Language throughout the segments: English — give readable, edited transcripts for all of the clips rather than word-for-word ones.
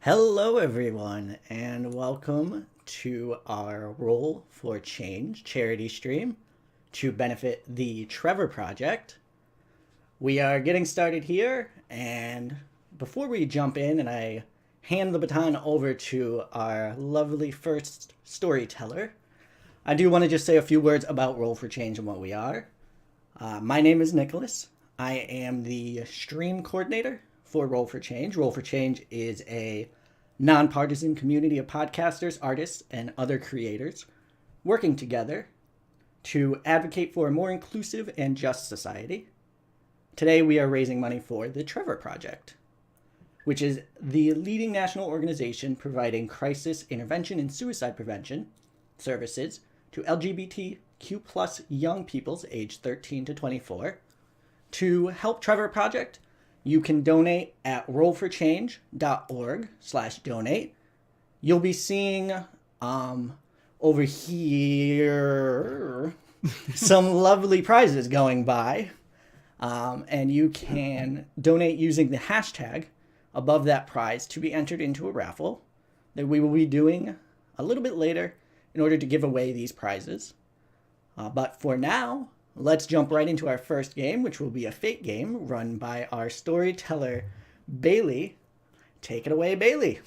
Hello, everyone, and welcome to our Roll4Change charity stream to benefit the Trevor Project. We are getting started here, and before we jump in and I hand the baton over to our lovely first storyteller, I do want to just say a few words about Roll4Change and what we are. My name is Nicholas. I am the stream coordinator for Roll4Change. Roll4Change is a nonpartisan community of podcasters, artists, and other creators working together to advocate for a more inclusive and just society. Today, we are raising money for the Trevor Project, which is the leading national organization providing crisis intervention and suicide prevention services to LGBTQ plus young peoples aged 13 to 24. To help Trevor Project, you can donate at roll4change.org/donate. You'll be seeing over here some lovely prizes going by. And you can donate using the hashtag above that prize to be entered into a raffle that we will be doing a little bit later in order to give away these prizes. But for now, let's jump right into our first game, which will be a fate game run by our storyteller, Bailey. Take it away, Bailey.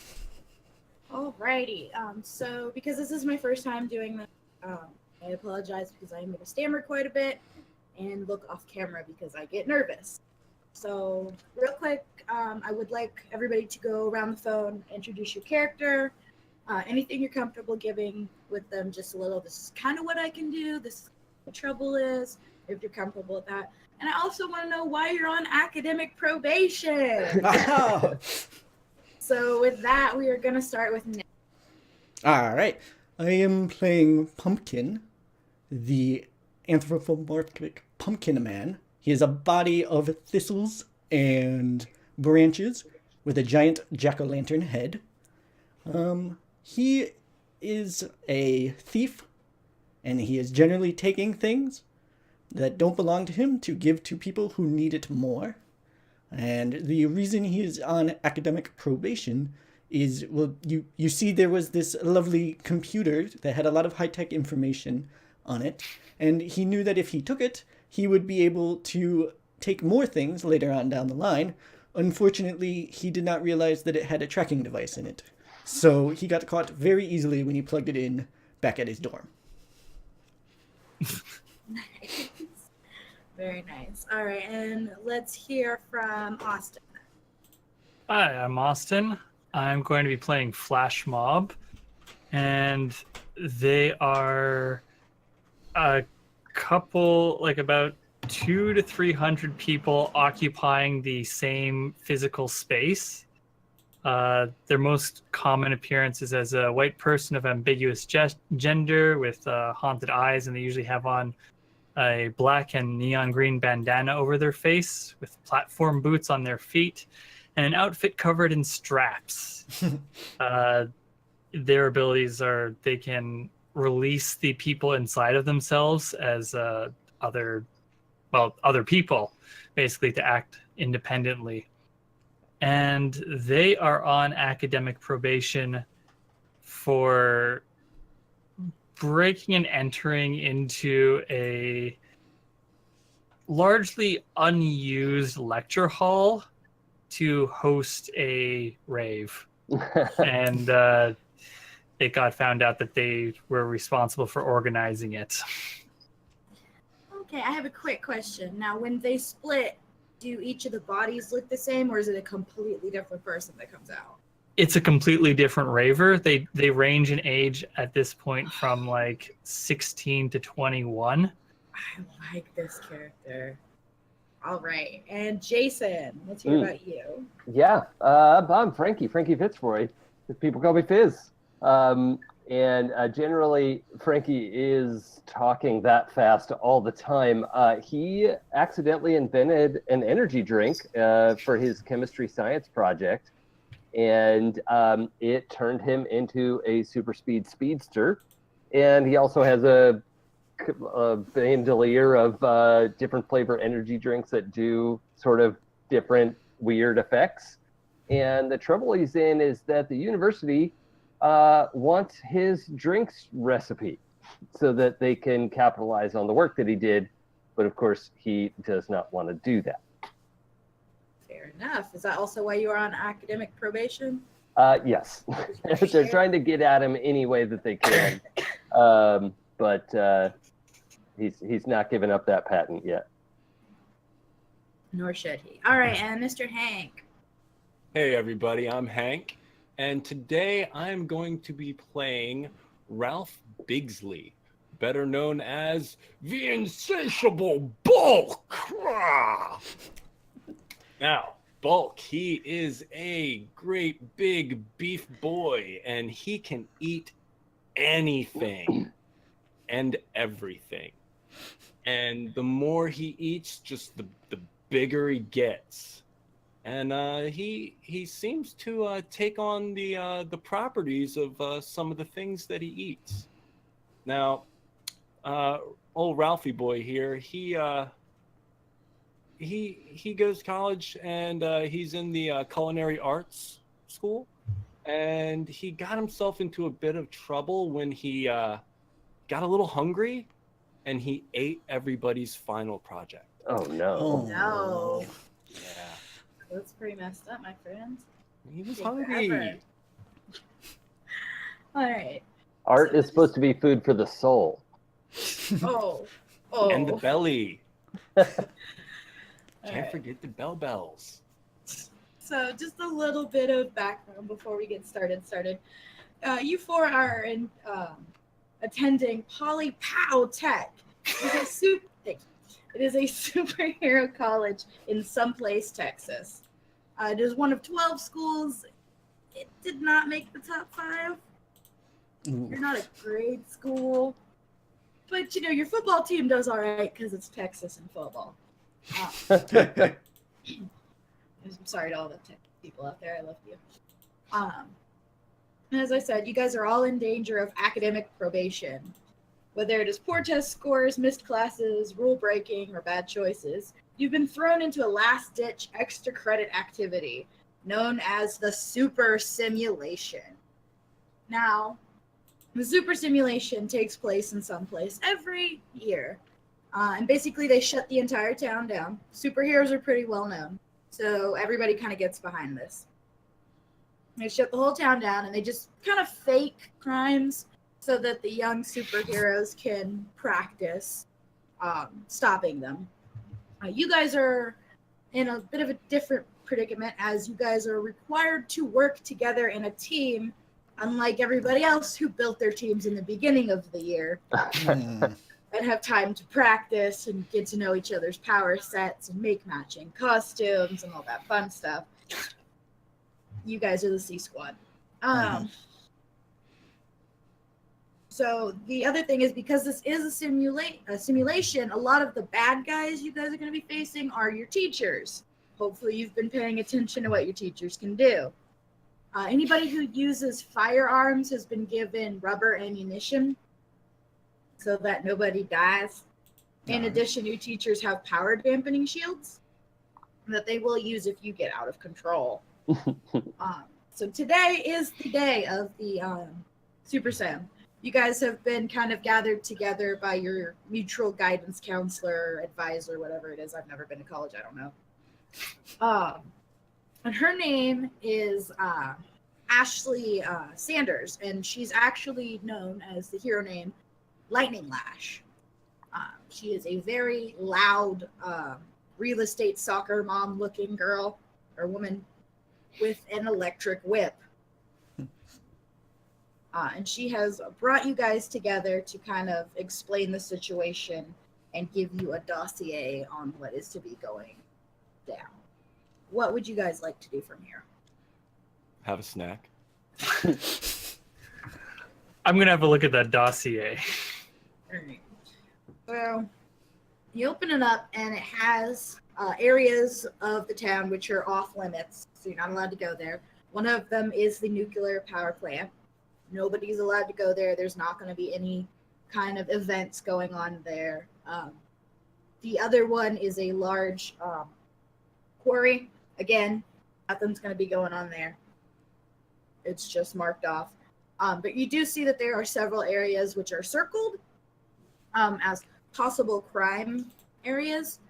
Alrighty. So because this is my first time doing this, I apologize because I'm going to stammer quite a bit and look off camera because I get nervous. So real quick, I would like everybody to go around the phone, introduce your character, anything you're comfortable giving with them, just a little, this is kind of what I can do, this is what trouble is, if you're comfortable with that. And I also want to know why you're on academic probation. Wow. So with that, we are going to start with Nick. All right. I am playing Pumpkin, the anthropomorphic pumpkin man. He has a body of thistles and branches with a giant jack-o'-lantern head. He is a thief, and he is generally taking things that don't belong to him to give to people who need it more. And the reason he is on academic probation is, well, you see there was this lovely computer that had a lot of high-tech information on it, and he knew that if he took it, he would be able to take more things later on down the line. Unfortunately, he did not realize that it had a tracking device in it. So he got caught very easily when he plugged it in back at his dorm. Nice. Very nice. All right, and let's hear from Austin. Hi, I'm Austin. I'm going to be playing Flash Mob, and they are a couple, like about 200 to 300 people occupying the same physical space. Their most common appearance is as a white person of ambiguous gender with haunted eyes, and they usually have on a black and neon green bandana over their face with platform boots on their feet and an outfit covered in straps. Their abilities are they can release the people inside of themselves as other people, basically, to act independently. And they are on academic probation for breaking and entering into a largely unused lecture hall to host a rave. And it got found out that they were responsible for organizing it. Okay, I have a quick question. Now, when they split, do each of the bodies look the same, or is it a completely different person that comes out? It's a completely different raver. They range in age at this point from like 16 to 21. I like this character. All right, and Jason, let's hear about you. Yeah, I'm Frankie Fitzroy. People call me Fizz. And generally, Frankie is talking that fast all the time. He accidentally invented an energy drink for his chemistry science project, and it turned him into a super speed speedster. And he also has a bandolier of different flavor energy drinks that do sort of different weird effects. And the trouble he's in is that the university wants his drinks recipe so that they can capitalize on the work that he did. But of course, he does not want to do that. Fair enough. Is that also why you are on academic probation? Yes, they're trying to get at him any way that they can, but he's not given up that patent yet. Nor should he. All right, and Mr. Hank. Hey everybody, I'm Hank, and today I'm going to be playing Ralph Bigsley, better known as the Insatiable Bulk. Now, Bulk, he is a great big beef boy, and he can eat anything and everything. And the more he eats, just the bigger he gets. And he seems to take on the properties of some of the things that he eats. Now, old Ralphie boy here, he goes to college, and he's in the culinary arts school, and he got himself into a bit of trouble when he got a little hungry, and he ate everybody's final project. Oh no! Oh No. Yeah, That's pretty messed up, my friends. he was Take hungry. forever. All right. Art is supposed to be food for the soul. Oh. And the belly. All Can't right. forget the bells. So just a little bit of background before we get started. You four are attending Poly Pow Tech. It is a superhero college in someplace, Texas. It is one of 12 schools. It did not make the top 5. You're not a grade school. But, your football team does all right because it's Texas and football. I'm sorry to all the tech people out there. I love you. And as I said, you guys are all in danger of academic probation. Whether it is poor test scores, missed classes, rule breaking, or bad choices, you've been thrown into a last-ditch extra credit activity known as the super simulation. Now, the super simulation takes place in some place every year. And basically, they shut the entire town down. Superheroes are pretty well known, so everybody kind of gets behind this. They shut the whole town down, and they just kind of fake crimes so that the young superheroes can practice stopping them. You guys are in a bit of a different predicament, as you guys are required to work together in a team, unlike everybody else who built their teams in the beginning of the year. And have time to practice and get to know each other's power sets and make matching costumes and all that fun stuff. You guys are the C Squad. So the other thing is, because this is a simulation, a lot of the bad guys you guys are going to be facing are your teachers. Hopefully you've been paying attention to what your teachers can do. Anybody who uses firearms has been given rubber ammunition so that nobody dies. In addition, your teachers have power dampening shields that they will use if you get out of control. So today is the day of the Super Sam. You guys have been kind of gathered together by your mutual guidance counselor, advisor, whatever it is. I've never been to college. I don't know. And her name is Ashley Sanders, and she's actually known as the hero name Lightning Lash. She is a very loud real estate soccer mom looking girl or woman with an electric whip. And she has brought you guys together to kind of explain the situation and give you a dossier on what is to be going down. What would you guys like to do from here? Have a snack. I'm going to have a look at that dossier. All right. So you open it up, and it has areas of the town which are off limits, so you're not allowed to go there. One of them is the nuclear power plant. Nobody's allowed to go there. There's not going to be any kind of events going on there. The other one is a large quarry. Again, Nothing's going to be going on there. It's just marked off. But you do see that there are several areas which are circled as possible crime areas.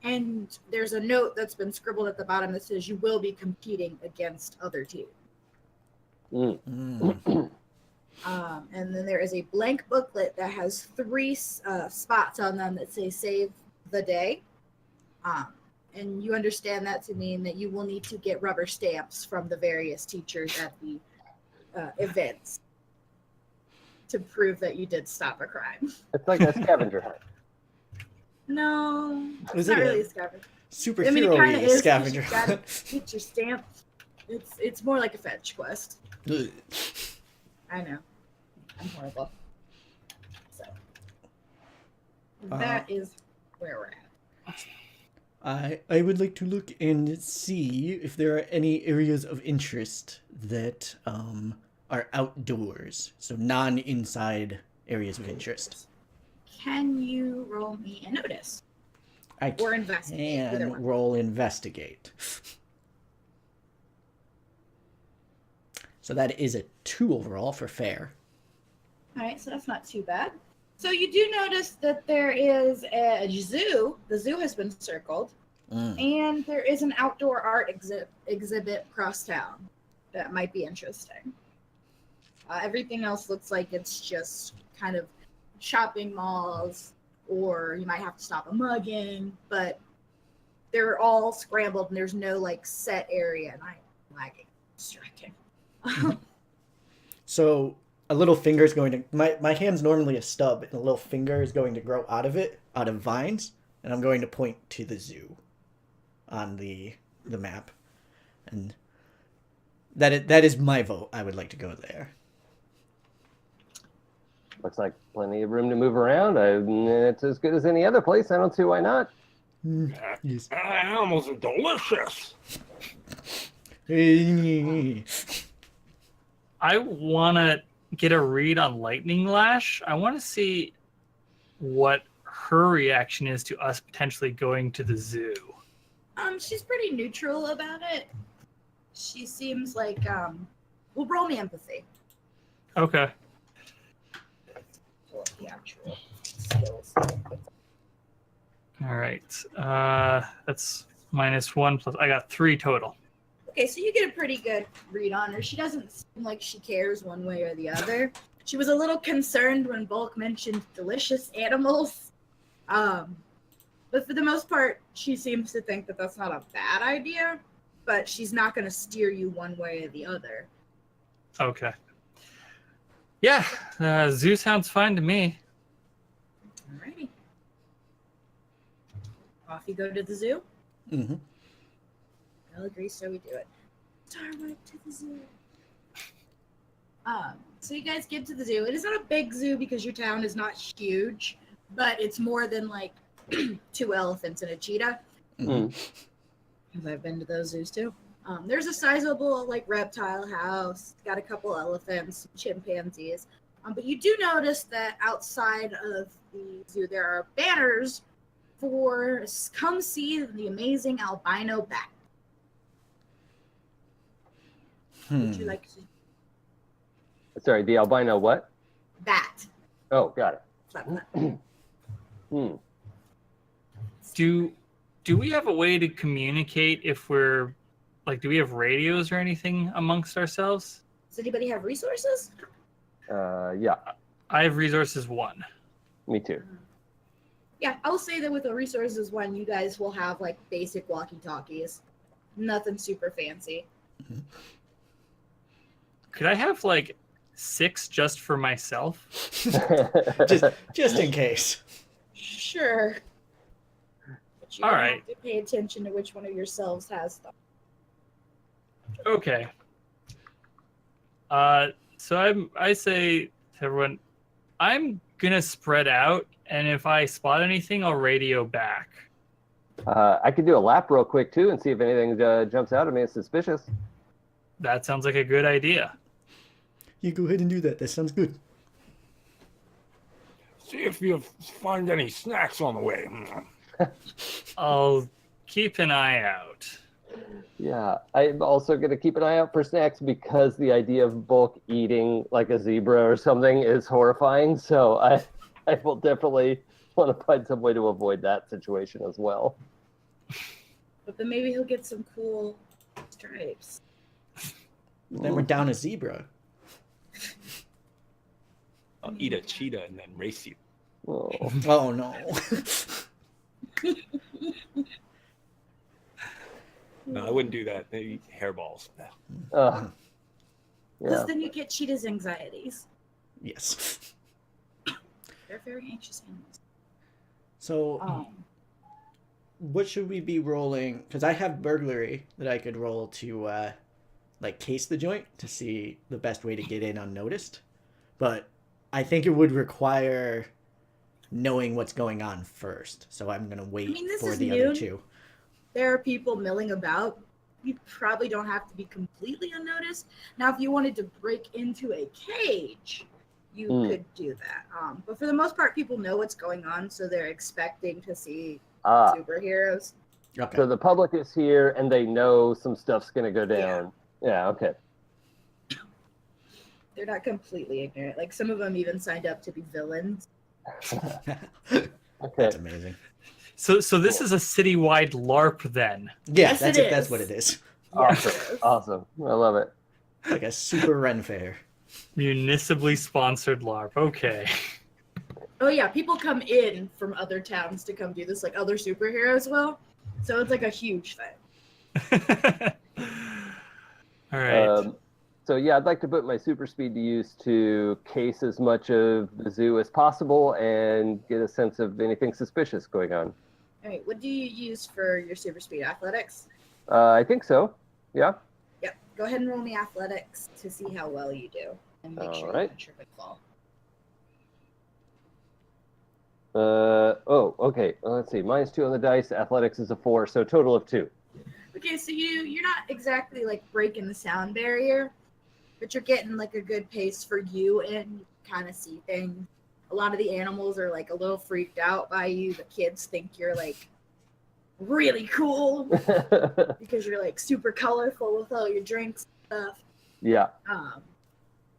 And there's a note that's been scribbled at the bottom that says you will be competing against other teams. Mm. And then there is a blank booklet that has 3 spots on them that say save the day. And you understand that to mean that you will need to get rubber stamps from the various teachers at the events to prove that you did stop a crime. It's like a scavenger hunt. No, Is it's it not a really a scavenger. superhero I mean, it kind of is. scavenger You gotta hunt? get your stamp. It's more like a fetch quest. Ugh. I know. I'm horrible. So that is where we're at. I would like to look and see if there are any areas of interest that are outdoors, so non-inside areas of interest. Can you roll me a notice? I Or investigate, either can one. roll investigate. So that is a 2 overall for fair. All right, so that's not too bad. So you do notice that there is a zoo. The zoo has been circled, and there is an outdoor art exhibit across town that might be interesting. Everything else looks like it's just kind of shopping malls, or you might have to stop a mugging, but they're all scrambled and there's no like set area, and I'm lagging, distracting. So a little finger is going to my hand's normally a stub, and a little finger is going to grow out of it, out of vines, and I'm going to point to the zoo on the map, and that is my vote. I would like to go there. Looks like plenty of room to move around. It's as good as any other place. I don't see why not. Yes. Animals are delicious. I want to get a read on Lightning Lash. I want to see what her reaction is to us potentially going to the zoo. She's pretty neutral about it. She seems like, well, roll me empathy. Okay. Pull up the actual skills. All right. That's -1 plus. I got 3 total. Okay, so you get a pretty good read on her. She doesn't seem like she cares one way or the other. She was a little concerned when Bulk mentioned delicious animals. But for the most part, she seems to think that that's not a bad idea, but she's not going to steer you one way or the other. Okay. Yeah, zoo sounds fine to me. Alrighty. Off you go to the zoo. Mm-hmm. I'll agree, so we do it. Starlight to the zoo. So you guys get to the zoo. It is not a big zoo because your town is not huge, but it's more than like 2 elephants and a cheetah. Mm-hmm. Because I've been to those zoos too. There's a sizable like reptile house. It's got a couple elephants, chimpanzees. But you do notice that outside of the zoo there are banners for come see the amazing albino bat. Would you like to? Sorry, the albino what? Bat. Oh, got it. Flap, flap. Do we have a way to communicate if we're like, do we have radios or anything amongst ourselves? Does anybody have resources? Yeah, I have resources 1. me too. Yeah, I'll say that with the resources one, you guys will have like basic walkie-talkies. Nothing super fancy. Could I have like 6 just for myself? just in case. Sure. But you All don't right. have to pay attention to which one of yourselves has them. Okay. So I say to everyone, I'm gonna spread out, and if I spot anything, I'll radio back. I could do a lap real quick too and see if anything jumps out at me as suspicious. That sounds like a good idea. You go ahead and do that. That sounds good. See if you find any snacks on the way. I'll keep an eye out. Yeah, I'm also going to keep an eye out for snacks because the idea of Bulk eating like a zebra or something is horrifying. So I will definitely want to find some way to avoid that situation as well. But then maybe he'll get some cool stripes. Then we're down a zebra. I'll eat a cheetah and then race you. Oh. Oh no. No, I wouldn't do that. They eat hairballs. Yeah. Because then you get cheetah's anxieties. Yes. They're very anxious animals. So, what should we be rolling? Because I have burglary that I could roll to, like, case the joint to see the best way to get in unnoticed. But I think it would require knowing what's going on first. So I'm going to wait this for is the other noon. two. There are people milling about. You probably don't have to be completely unnoticed. Now, if you wanted to break into a cage, you could do that. But for the most part, people know what's going on, so they're expecting to see superheroes. Okay. So the public is here and they know some stuff's going to go down. Yeah, okay. They're not completely ignorant. Like, some of them even signed up to be villains. Okay. That's amazing. So this is a citywide LARP then. Yeah, Yes, that's it That's is. what it is. Yes, Awesome. it is. Awesome. I love it. Like a super Ren fair. Municipally sponsored LARP. Okay. Oh, yeah, people come in from other towns to come do this, like other superheroes will. So it's like a huge thing. All right. So yeah, I'd like to put my super speed to use to case as much of the zoo as possible and get a sense of anything suspicious going on. All right, what do you use for your super speed? Athletics? I think so. Yeah. Yep. Go ahead and roll me athletics to see how well you do. And make sure you Alright. don't trip and fall. Okay. Well, let's see. -2 on the dice. Athletics is a 4, so total of 2. Okay, so you're not exactly like breaking the sound barrier, but you're getting like a good pace for you and you kind of see things. A lot of the animals are like a little freaked out by you. The kids think you're like really cool because you're like super colorful with all your drinks and stuff. Yeah.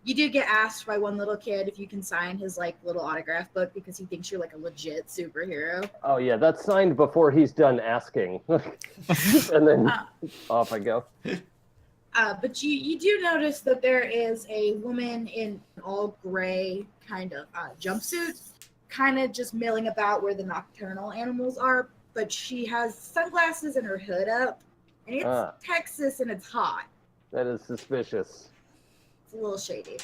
You do get asked by one little kid if you can sign his like little autograph book because he thinks you're like a legit superhero. Oh yeah, that's signed before he's done asking, and then off I go. But you do notice that there is a woman in an all gray kind of jumpsuit, kind of just milling about where the nocturnal animals are. But she has sunglasses and her hood up, and it's Texas and it's hot. That is suspicious. It's a little shady.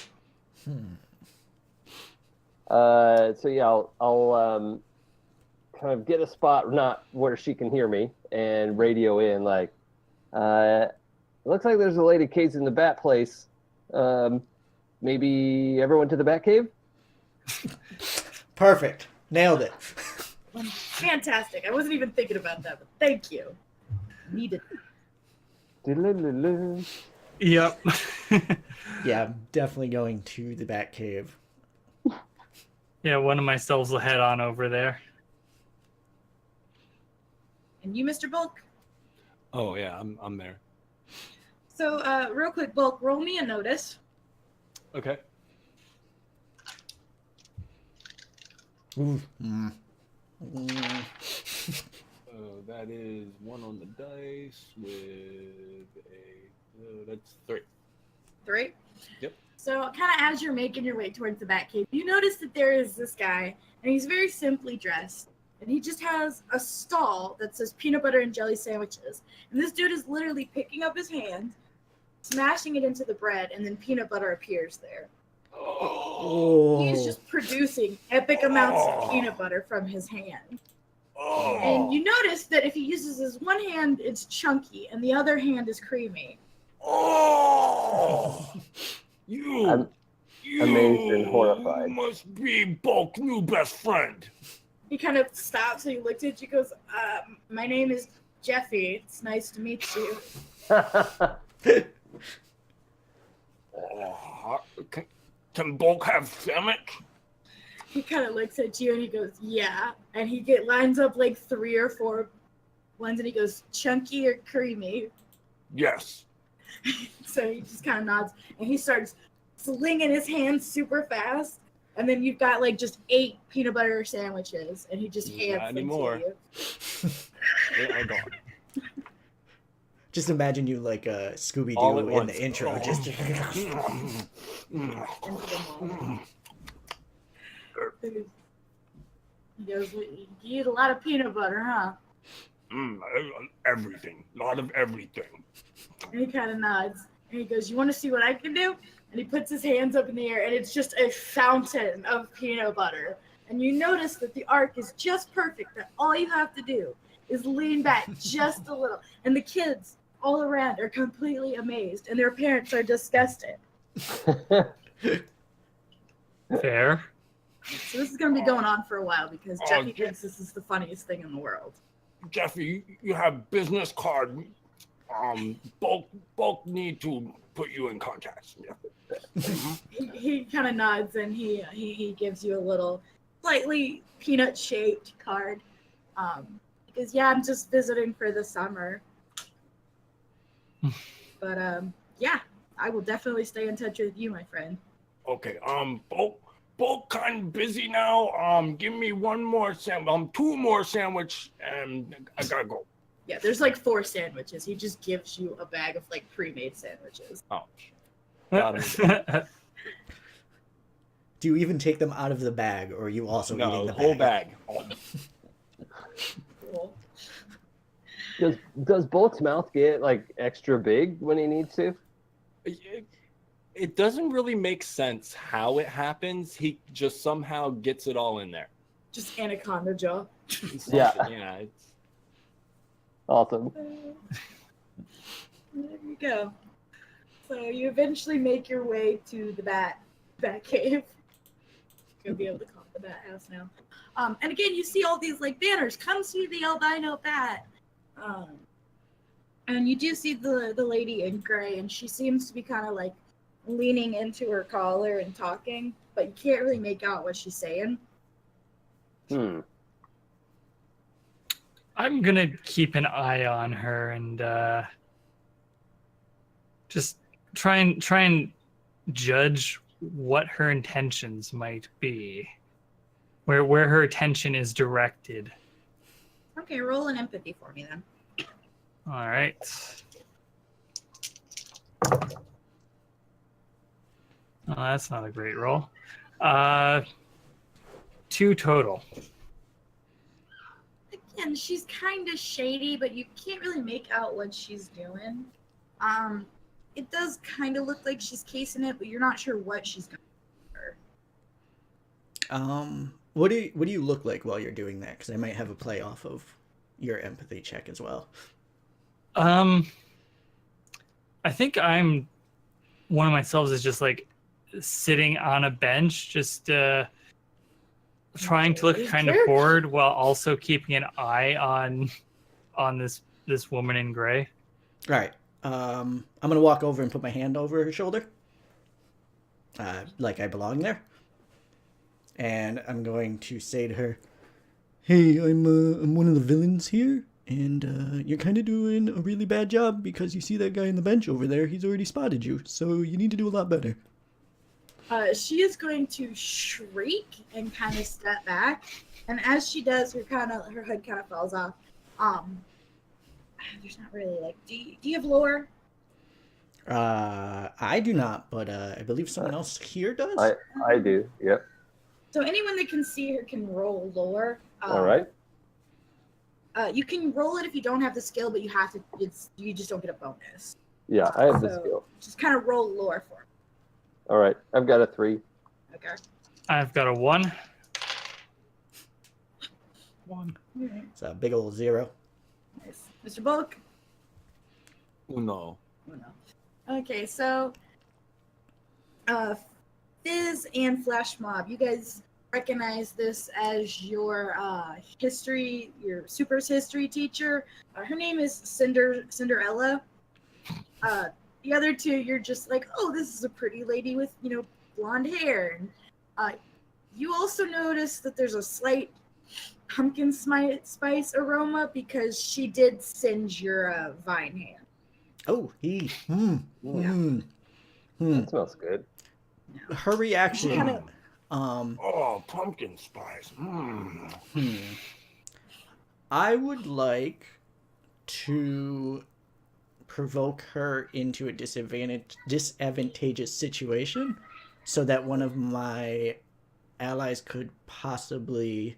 So yeah, I'll kind of get a spot not where she can hear me and radio in like, it looks like there's a lady caged in the bat place. Maybe everyone to the bat cave? Perfect. Nailed it. Fantastic. I wasn't even thinking about that, but thank you. Needed. Diddle-diddle-diddle. Yep. Yeah, I'm definitely going to the Bat Cave. Yeah, one of my cells will head on over there. And you, Mr. Bulk? Oh yeah, I'm there. So, real quick, Bulk, roll me a notice. Okay. Ooh. So that is 1 on the dice with that's 3. 3? Yep. So kind of as you're making your way towards the Batcave, you notice that there is this guy, and he's very simply dressed, and he just has a stall that says peanut butter and jelly sandwiches. And this dude is literally picking up his hand, smashing it into the bread, and then peanut butter appears there. Oh. He's just producing epic amounts of peanut butter from his hand. And you notice that if he uses his one hand, it's chunky, and the other hand is creamy. You amazed and horrified. must be Bulk new best friend. He kind of stops and he looks at you and goes, my name is Jeffy. It's nice to meet you. Can Bulk have stomach? He kind of looks at you and he goes, yeah. And he lines up like 3 or 4 ones, and he goes, chunky or creamy? Yes. So he just kind of nods, and he starts slinging his hands super fast. And then you've got like just 8 peanut butter sandwiches, and he just Not hands them anymore. to you. They are gone. Just imagine you like Scooby All at Doo in once. the intro. Oh. Just Into the mall. He goes, you eat a lot of peanut butter, huh? Everything. A lot of everything. And he kind of nods. And he goes, you want to see what I can do? And he puts his hands up in the air, and it's just a fountain of peanut butter. And you notice that the arc is just perfect, that all you have to do is lean back just a little. And the kids all around are completely amazed, and their parents are disgusted. Fair. So this is going to be going on for a while because Jeffy yeah. thinks this is the funniest thing in the world. Jeffy, you have business card. Bulk need to put you in contact. Yeah. He kind of nods, and he gives you a little slightly peanut-shaped card. Because, yeah, I'm just visiting for the summer. But, yeah, I will definitely stay in touch with you, my friend. Okay. Bulk kind of busy now. Give me one more sandwich. 2 more sandwich, and I gotta go. Yeah, there's like 4 sandwiches. He just gives you a bag of like pre-made sandwiches. Oh. Got it. do you even take them out of the bag, or are you also eating No, the whole bag? bag. Cool. Does Bulk's mouth get like extra big when he needs to? It doesn't really make sense how it happens. He just somehow gets it all in there. Just anaconda jaw. Yeah. Yeah. It's... Awesome. There you go. So you eventually make your way to the bat cave. Gonna be able to call it the bat house now. And again, you see all these like banners. Come see the albino bat. And you do see the lady in gray, and she seems to be kind of like leaning into her collar and talking, but you can't really make out what she's saying. I'm gonna keep an eye on her and just try and judge what her intentions might be, where her attention is directed. Okay, roll an empathy for me then. All right. Oh, that's not a great roll. 2 total. Again, she's kind of shady, but you can't really make out what she's doing. It does kind of look like she's casing it, but you're not sure what she's going to do. What do you look like while you're doing that? Because I might have a play off of your empathy check as well. I think I'm one of myself is just like sitting on a bench, just trying to look kind of bored while also keeping an eye on this woman in gray. All right. I'm gonna walk over and put my hand over her shoulder, like I belong there, and I'm going to say to her, "Hey, I'm one of the villains here, and you're kind of doing a really bad job because you see that guy on the bench over there. He's already spotted you, so you need to do a lot better." She is going to shriek and kind of step back, and as she does, her hood kind of falls off. There's not really like. Do you have lore? I do not, but I believe someone else here does. I do. Yep. So anyone that can see her can roll lore. All right. You can roll it if you don't have the skill, but you have to. You just don't get a bonus. Yeah, I have the So skill. Just kind of roll lore for me. All right, I've got a 3. Okay. I've got a 1. 1. It's a big old 0. Nice. Mr. Bulk? No. Oh, no. Okay, so Fizz and Flash Mob, you guys recognize this as your history, your Super's history teacher. Her name is Cinderella. The other 2, you're just like, oh, this is a pretty lady with, blonde hair. And you also notice that there's a slight pumpkin spice aroma because she did singe your vine hand. Oh, he. That smells good. Her reaction. Kinda- Oh, pumpkin spice. I would like to provoke her into a disadvantageous situation so that one of my allies could possibly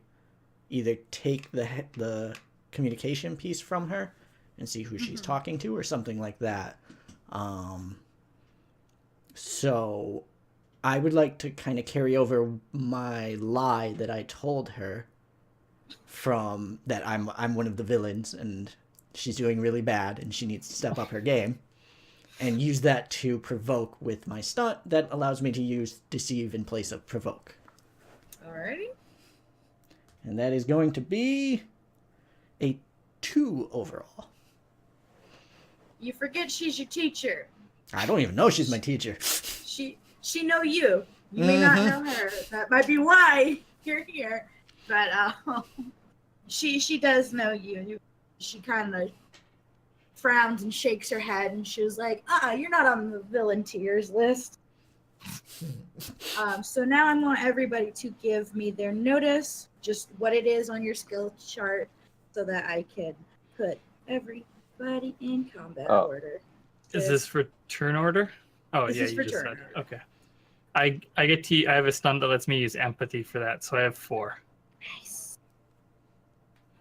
either take the communication piece from her and see who she's talking to or something like that. So I would like to kind of carry over my lie that I told her from that I'm one of the villains and she's doing really bad and she needs to step up her game, and use that to provoke with my stunt that allows me to use deceive in place of provoke. Alrighty. And that is going to be a 2 overall. You forget she's your teacher. I don't even know she's my teacher. She know you. You may not know her. That might be why you're here. But she does know you. She kind of frowns and shakes her head, and she was like, you're not on the villain tiers list. So now I want everybody to give me their notice, just what it is on your skill chart, so that I can put everybody in combat order. Is this for turn order? Oh, This yeah, is you for just turn said. order. Okay. I have a stunt that lets me use empathy for that, so I have 4. Nice.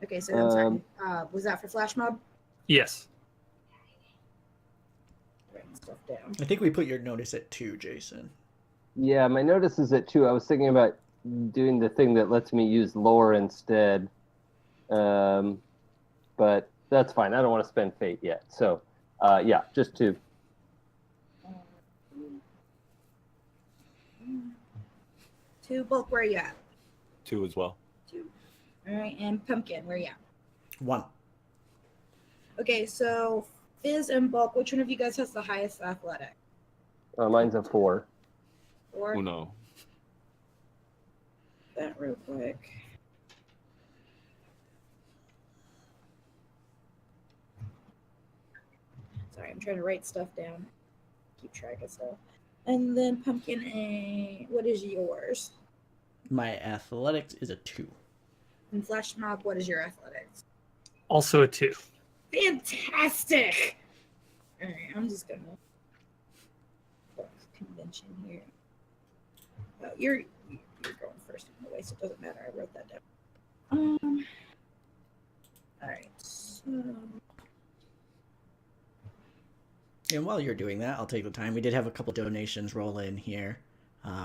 Okay, so I'm sorry. Was that for flash mob? Yes. Writing stuff down. I think we put your notice at 2, Jason. Yeah, my notice is at 2. I was thinking about doing the thing that lets me use lore instead. But that's fine. I don't want to spend fate yet. So, yeah, just 2. Two. Bulk, where are you at? 2 as well. 2. All right, and Pumpkin, where are you at? 1. Okay, so Fizz and Bulk, which one of you guys has the highest athletic? Mine's a 4. Or Uno. that real quick. Sorry, I'm trying to write stuff down. Keep track of stuff. And then Pumpkin A, what is yours? My athletics is a 2. And Flash Mob, what is your athletics? Also a 2. Fantastic! Alright, I'm just gonna book convention here. Oh, you're going first anyway, so it doesn't matter. I wrote that down. Alright, so And while you're doing that, I'll take the time. We did have a couple donations roll in here.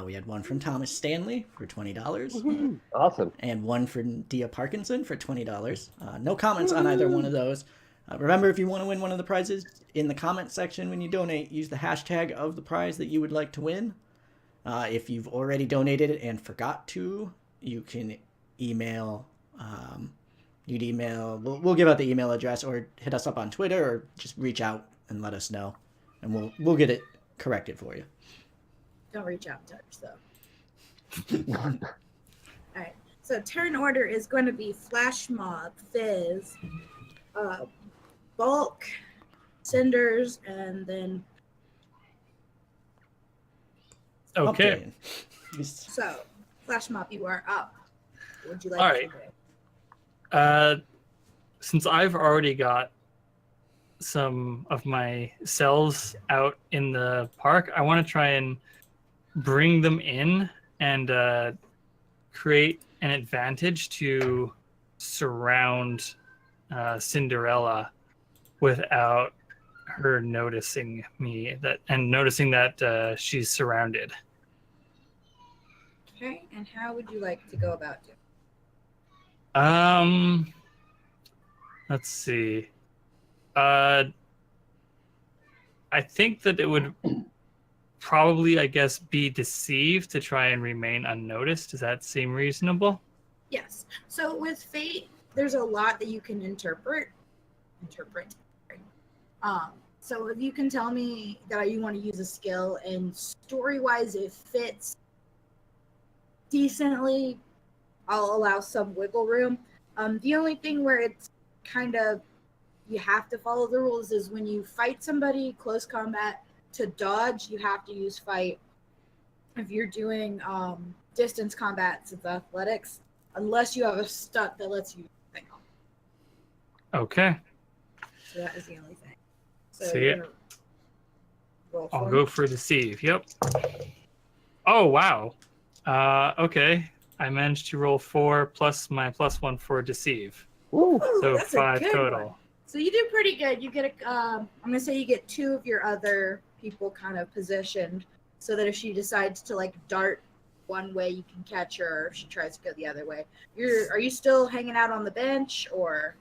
We had one from Thomas Stanley for $20. Awesome. And one from Dia Parkinson for $20. No comments on either one of those. Remember, if you want to win one of the prizes, in the comment section when you donate, use the hashtag of the prize that you would like to win. If you've already donated and forgot to, you can email. We'll give out the email address, or hit us up on Twitter, or just reach out and let us know, and we'll get it corrected for you. don't reach out to us, though. Alright, so turn order is going to be Flash Mob, Fizz, Bulk, Cinders, and then Okay. so Flash Mob, you are up. What would you like All to right. do? Since I've already got some of my cells out in the park, I want to try and bring them in and create an advantage to surround Cinderella without her noticing me noticing that she's surrounded. Okay, and how would you like to go about it? Let's see. I think that it would probably, I guess, be deceived to try and remain unnoticed. Does that seem reasonable? Yes. So with Fate, there's a lot that you can interpret. So if you can tell me that you want to use a skill and story-wise it fits decently, I'll allow some wiggle room. The only thing where it's kind of you have to follow the rules is when you fight somebody close combat to dodge, you have to use fight. If you're doing distance combats, it's athletics, unless you have a stunt that lets you use the thing on. Okay. So that is the only thing. So See you're it? gonna roll I'll for go me. for deceive. Yep. Oh, wow. Okay. I managed to roll 4 plus my +1 for deceive. Woo. Ooh, So that's 5 a good total. one. So you do pretty good. You get I'm gonna say you get 2 of your other people kind of positioned, so that if she decides to like dart one way, you can catch her. Or if she tries to go the other way, are you still hanging out on the bench or?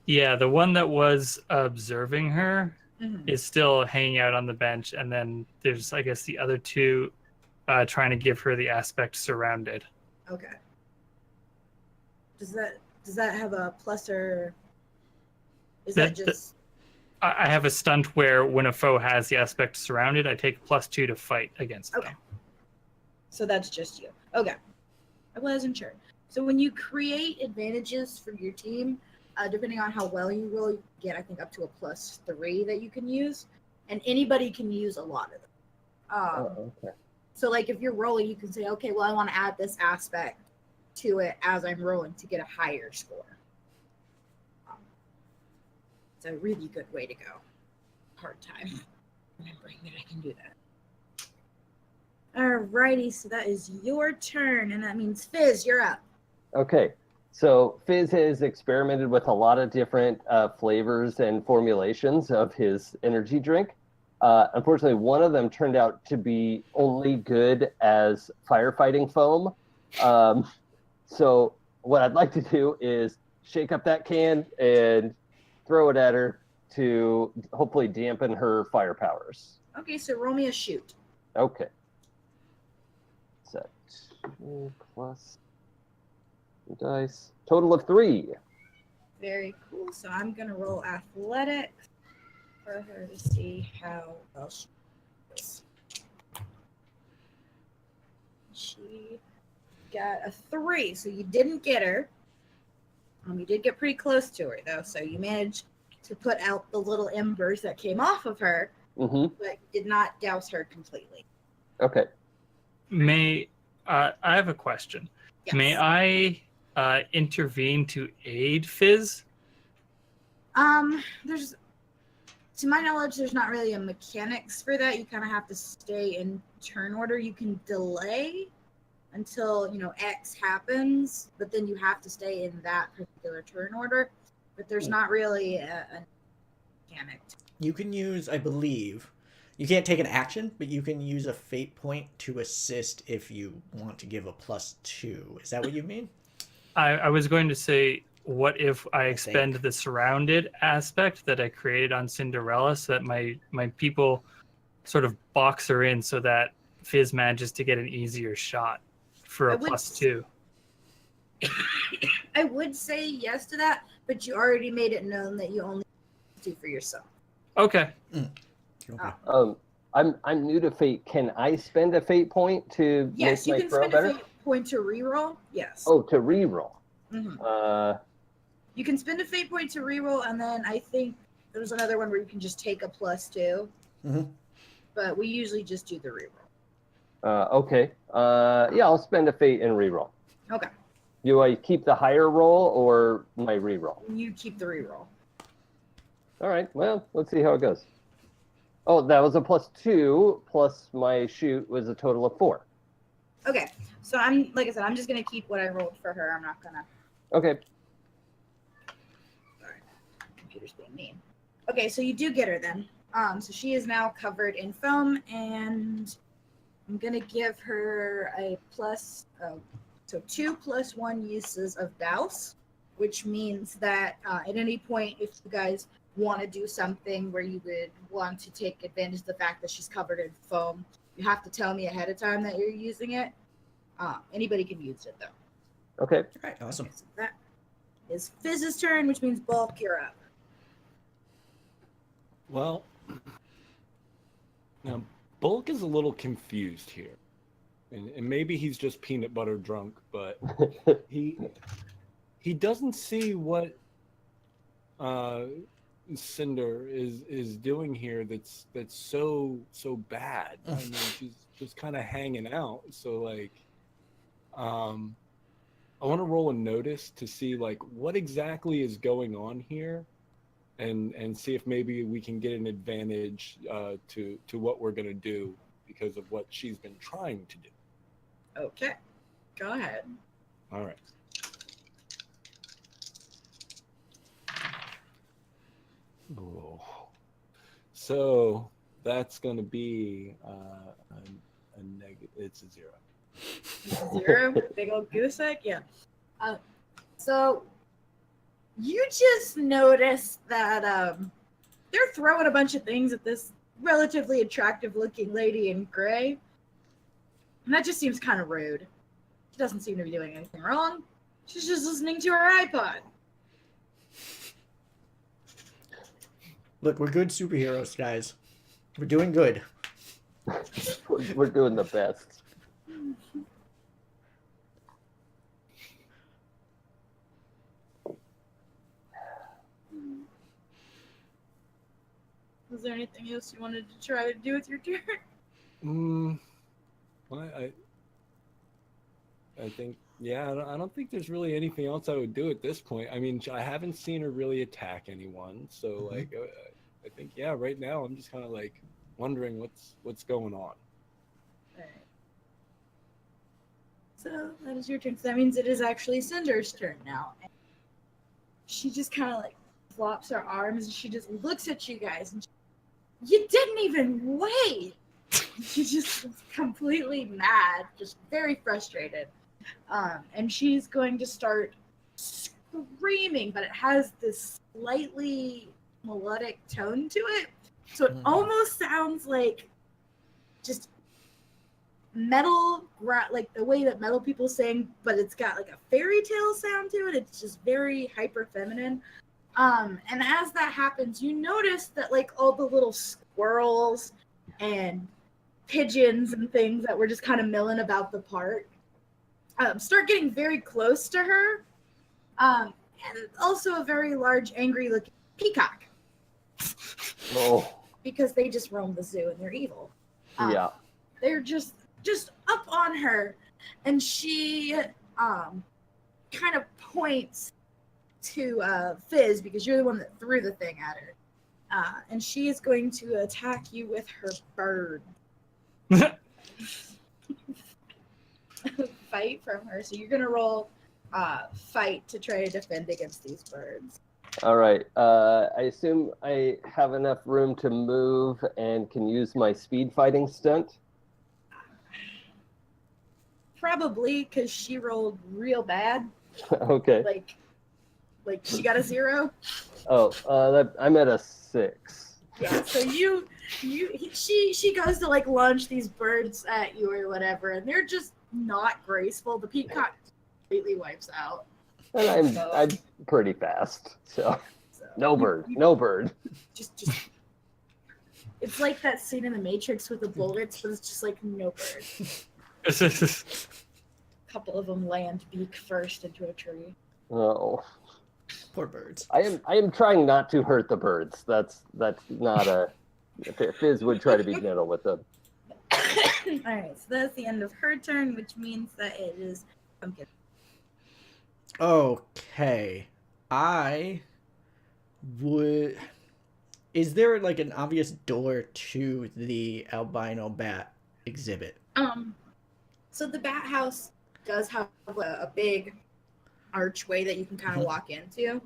Yeah, the one that was observing her Mhm. is still hanging out on the bench, and then there's, I guess, the other 2 trying to give her the aspect surrounded. Okay. Does that have a plus or is that just I have a stunt where when a foe has the aspect surrounded, I take +2 to fight against okay? them. So that's just you. Okay. I wasn't sure. So when you create advantages for your team, depending on how well you roll, you get I think up to a +3 that you can use, and anybody can use a lot of them. Oh, okay. So like if you're rolling, you can say, okay, well I want to add this aspect to it as I'm rolling to get a higher score. It's a really good way to go. Hard time remembering that I can do that. Alrighty, so that is your turn, and that means Fizz, you're up. Okay. So Fizz has experimented with a lot of different flavors and formulations of his energy drink. Unfortunately, one of them turned out to be only good as firefighting foam. So what I'd like to do is shake up that can and throw it at her to hopefully dampen her fire powers. Okay, so roll me a shoot. Okay. Set 2 plus dice. Total of 3. Very cool. So I'm gonna roll athletics for her to see how well she does. She got a 3, so you didn't get her. You did get pretty close to her though, so you managed to put out the little embers that came off of her, Mm-hmm. but did not douse her completely. Okay. I have a question. Yes. May I intervene to aid Fizz? There's, to my knowledge, there's not really a mechanics for that. You kind of have to stay in turn order. You can delay until X happens, but then you have to stay in that particular turn order. But there's not really a mechanic. You can use, I believe, you can't take an action, but you can use a fate point to assist if you want to give a +2. Is that what you mean? I was going to say, what if I expend think. the surrounded aspect that I created on Cinderella so that my people sort of box her in so that Fizz manages to get an easier shot for a +2? I would say yes to that, but you already made it known that you only do for yourself. Okay. Okay. I'm new to fate. Can I spend a fate point to Yes, make you my can throw spend better? a fate point to reroll. Yes. Oh, to reroll. Mm-hmm. You can spend a fate point to reroll, and then I think there's another one where you can just take a +2. Mm-hmm. But we usually just do the reroll. Okay. Yeah, I'll spend a fate and reroll. Okay. Do I keep the higher roll or my reroll? You keep the reroll. All right. Well, let's see how it goes. Oh, that was a +2 plus my shoot was a total of 4. Okay. So I'm like I said, I'm just gonna keep what I rolled for her. I'm not gonna. Okay. Sorry, computer's being mean. Okay, so you do get her then. So she is now covered in foam, and I'm gonna give her a so 2 + 1 uses of douse, which means that at any point, if you guys want to do something where you would want to take advantage of the fact that she's covered in foam, you have to tell me ahead of time that you're using it. Anybody can use it though. Okay. All right. Awesome. Okay, so that is Fizz's turn, which means Bulk, you're up. Well, now Bulk is a little confused here, and maybe he's just peanut butter drunk, but he he doesn't see what Cinder is doing here. That's so bad. I mean, she's just kind of hanging out. So like, I want to roll a notice to see like what exactly is going on here, and see if maybe we can get an advantage to what we're gonna do because of what she's been trying to do. Okay, go ahead. All right. Oh. So that's gonna be a negative. It's a 0. 0, big old goose egg. Yeah. So you just notice that they're throwing a bunch of things at this relatively attractive-looking lady in gray, and that just seems kind of rude. She doesn't seem to be doing anything wrong. She's just listening to her iPod. Look, we're good superheroes, guys. We're doing good. We're doing the best. Was there anything else you wanted to try to do with your turn? Well, I think, yeah, I don't think there's really anything else I would do at this point. I mean, I haven't seen her really attack anyone, so like, I think, yeah, right now I'm just kind of like wondering what's going on. Alright. So that is your turn. So that means it is actually Cinder's turn now. And she just kind of like flops her arms and she just looks at you guys and you didn't even wait. She just was completely mad, just very frustrated. And she's going to start screaming, but it has this slightly melodic tone to it. So it almost sounds like just metal, like the way that metal people sing, but it's got like a fairy tale sound to it. It's just very hyper feminine. And as that happens, you notice that like all the little squirrels and pigeons and things that were just kind of milling about the park start getting very close to her. And also a very large, angry looking peacock. Oh. Because they just roam the zoo and they're evil. Yeah. They're just up on her, and she kind of points to Fizz because you're the one that threw the thing at her, and she is going to attack you with her bird. Fight from her, so you're gonna roll fight to try to defend against these birds. All right. I assume I have enough room to move and can use my speed fighting stunt. Probably, because she rolled real bad. Okay. Like she got a 0. Oh, I'm at a 6. Yeah. So she goes to like launch these birds at you or whatever, and they're just not graceful. The peacock completely wipes out. And I'm pretty fast, so no bird. Just. It's like that scene in The Matrix with the bullets, but it's just like no bird. A couple of them land beak first into a tree. Oh, Poor birds. I am trying not to hurt the birds. That's not a. Fizz would try to be gentle with them. All right, so that's the end of her turn, which means that it is Pumpkin. Okay. I would... Is there like an obvious door to the albino bat exhibit? So the bat house does have a big archway that you can kind of walk into.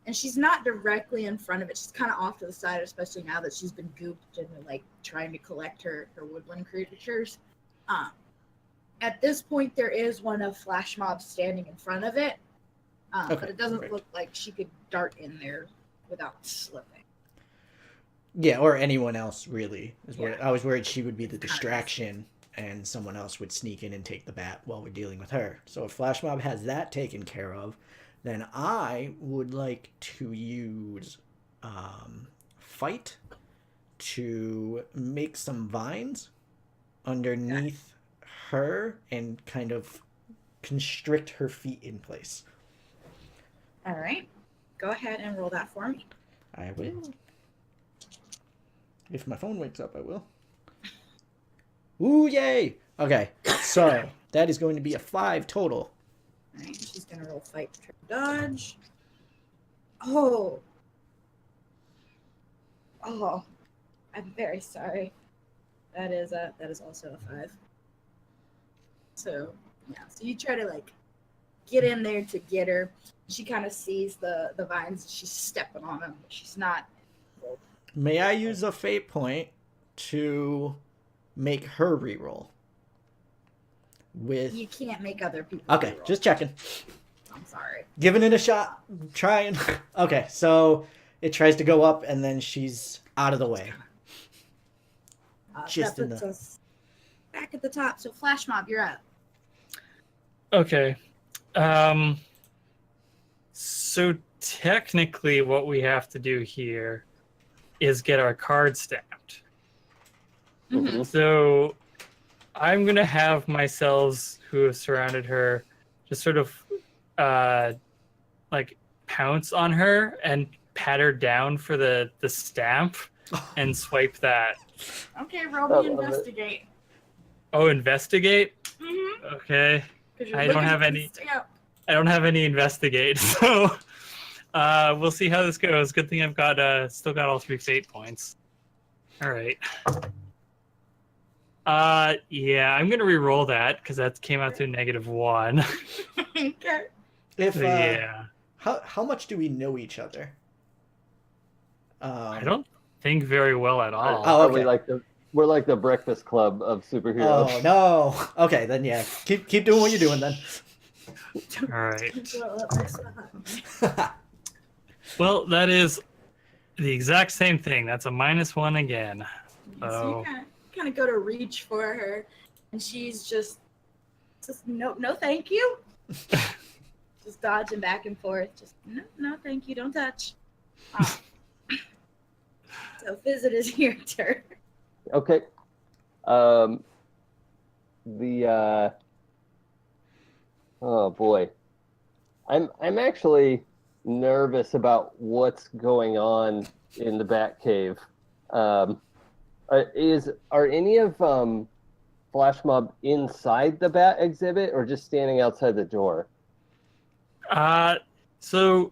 And she's not directly in front of it. She's kind of off to the side, especially now that she's been gooped and like trying to collect her woodland creatures. At this point, there is one of Flash Mob standing in front of it. But it doesn't look like she could dart in there without slipping. Yeah, or anyone else, really. I was worried she would be the distraction and someone else would sneak in and take the bat while we're dealing with her. So if Flash Mob has that taken care of, then I would like to use Fight to make some vines underneath her and kind of constrict her feet in place. All right. Go ahead and roll that for me. I will. If my phone wakes up, I will. Ooh, yay! Okay, so that is going to be a 5 total. All right. She's going to roll fight, try to dodge. Oh. Oh. I'm very sorry. That is also a 5. So, yeah. So you try to, like, get in there to get her. She kind of sees the vines. She's stepping on them. But she's not. May I use a fate point to make her reroll? With You can't make other people. okay, reroll. just checking. I'm sorry. Giving it a shot. Trying. Okay, so it tries to go up, and then she's out of the way. Just That in puts the- us back at the top. So Flash Mob, you're up. Okay. So technically what we have to do here is get our card stamped. Mhm. So I'm going to have my cells who have surrounded her just sort of like pounce on her and pat her down for the stamp and swipe that. Okay, roll I me love it. investigate. Oh, investigate? Mm-hmm. Okay. I don't have any. I don't have any investigate, so we'll see how this goes. Good thing I've got still got all 3 fate points. All right. Yeah, I'm gonna re-roll that because that came out to a -1. Okay. If Yeah, how much do we know each other? I don't think very well at all. Oh, Are okay. we're like the Breakfast Club of superheroes. Oh no. Okay, then yeah. Keep doing what you're doing then. All right. Well, that's not- Well, that is the exact same thing. That's a -1 again. So Oh. you kind of go to reach for her, and she's just no, thank you. Just dodging back and forth. Just no, thank you. Don't touch. So Fizz, it is your turn. Okay. Oh boy, I'm actually nervous about what's going on in the Batcave. Are any of Flash Mob inside the Bat exhibit or just standing outside the door? So,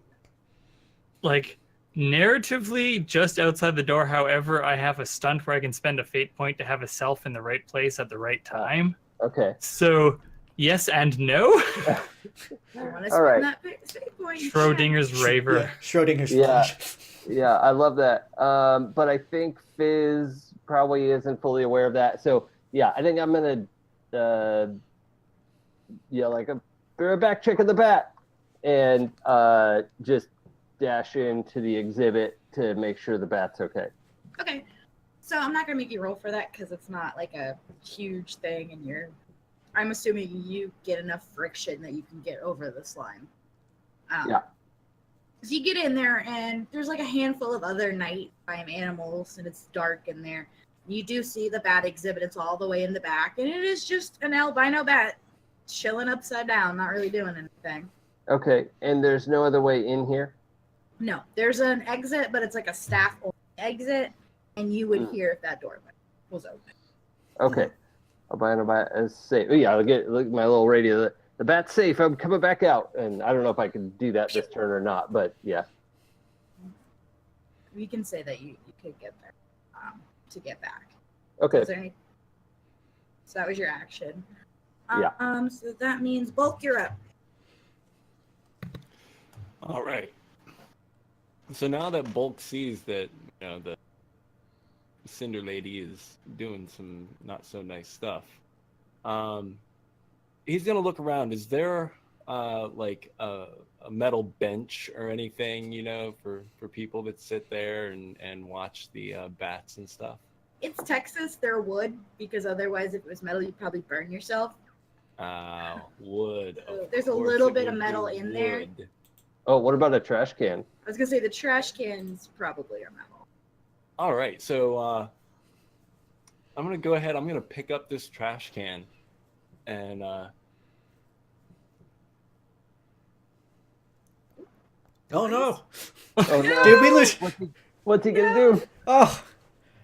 like, narratively, just outside the door. However, I have a stunt where I can spend a fate point to have a self in the right place at the right time. Okay. So, yes and no. You want to spend right. that fate point? Schrodinger's raver. Yeah, Schrodinger's Yeah. flash. Yeah, I love that. But I think Fizz probably isn't fully aware of that. So yeah, I think I'm gonna like a back check of the Bat and just dash into the exhibit to make sure the Bat's okay. Okay. So I'm not gonna make you roll for that because it's not like a huge thing, and I'm assuming you get enough friction that you can get over the slime. Yeah. So you get in there, and there's like a handful of other nighttime animals, and it's dark in there. You do see the Bat exhibit. It's all the way in the back, and it is just an albino bat chilling upside down, not really doing anything. Okay, and there's no other way in here? No, there's an exit, but it's like a staff exit, and you would hear if that door was open. Okay. Albino Bat is safe. Yeah, I'll get my little radio. The Bat's safe. I'm coming back out. And I don't know if I can do that this turn or not, but yeah. We can say that you could get there to get back. Okay. Is there any... So that was your action. Yeah. So that means Bulk, you're up. All right. So now that Bulk sees that, the Cinder Lady is doing some not so nice stuff, he's gonna look around. Is there like a metal bench or anything, for people that sit there and watch the bats and stuff? It's Texas. They're wood, because otherwise, if it was metal, you'd probably burn yourself. Wood. So Of there's a course little it bit of would metal be in there. wood. Oh, what about a trash can? I was gonna say the trash cans probably are metal. All right, so I'm gonna go ahead. I'm gonna pick up this trash can, and Oh no! Oh no! Did we lose? What's he gonna do? Oh,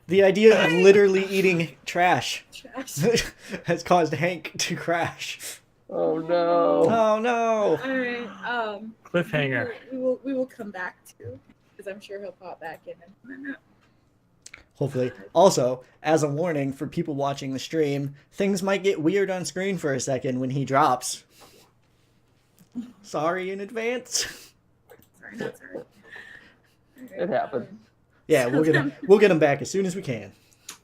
the idea of literally eating trash Trash. has caused Hank to crash. Oh no! Oh no! All right. Cliffhanger. We will come back to, because I'm sure he'll pop back in a minute. Hopefully. Also, as a warning for people watching the stream, things might get weird on screen for a second when he drops. Sorry in advance. Sorry, not sorry. All right, It happened. Yeah, we'll get him back as soon as we can.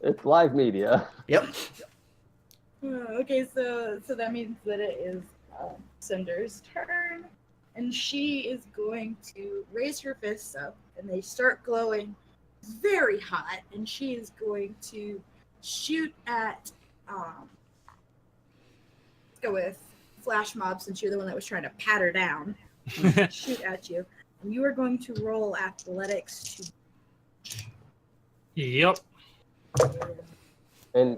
It's live media. Yep. Okay, so that means that it is Cinder's turn, and she is going to raise her fists up, and they start glowing very hot, and she is going to shoot at let's go with Flash Mob, since you're the one that was trying to pat her down. Shoot at you. And you are going to roll athletics Yep. And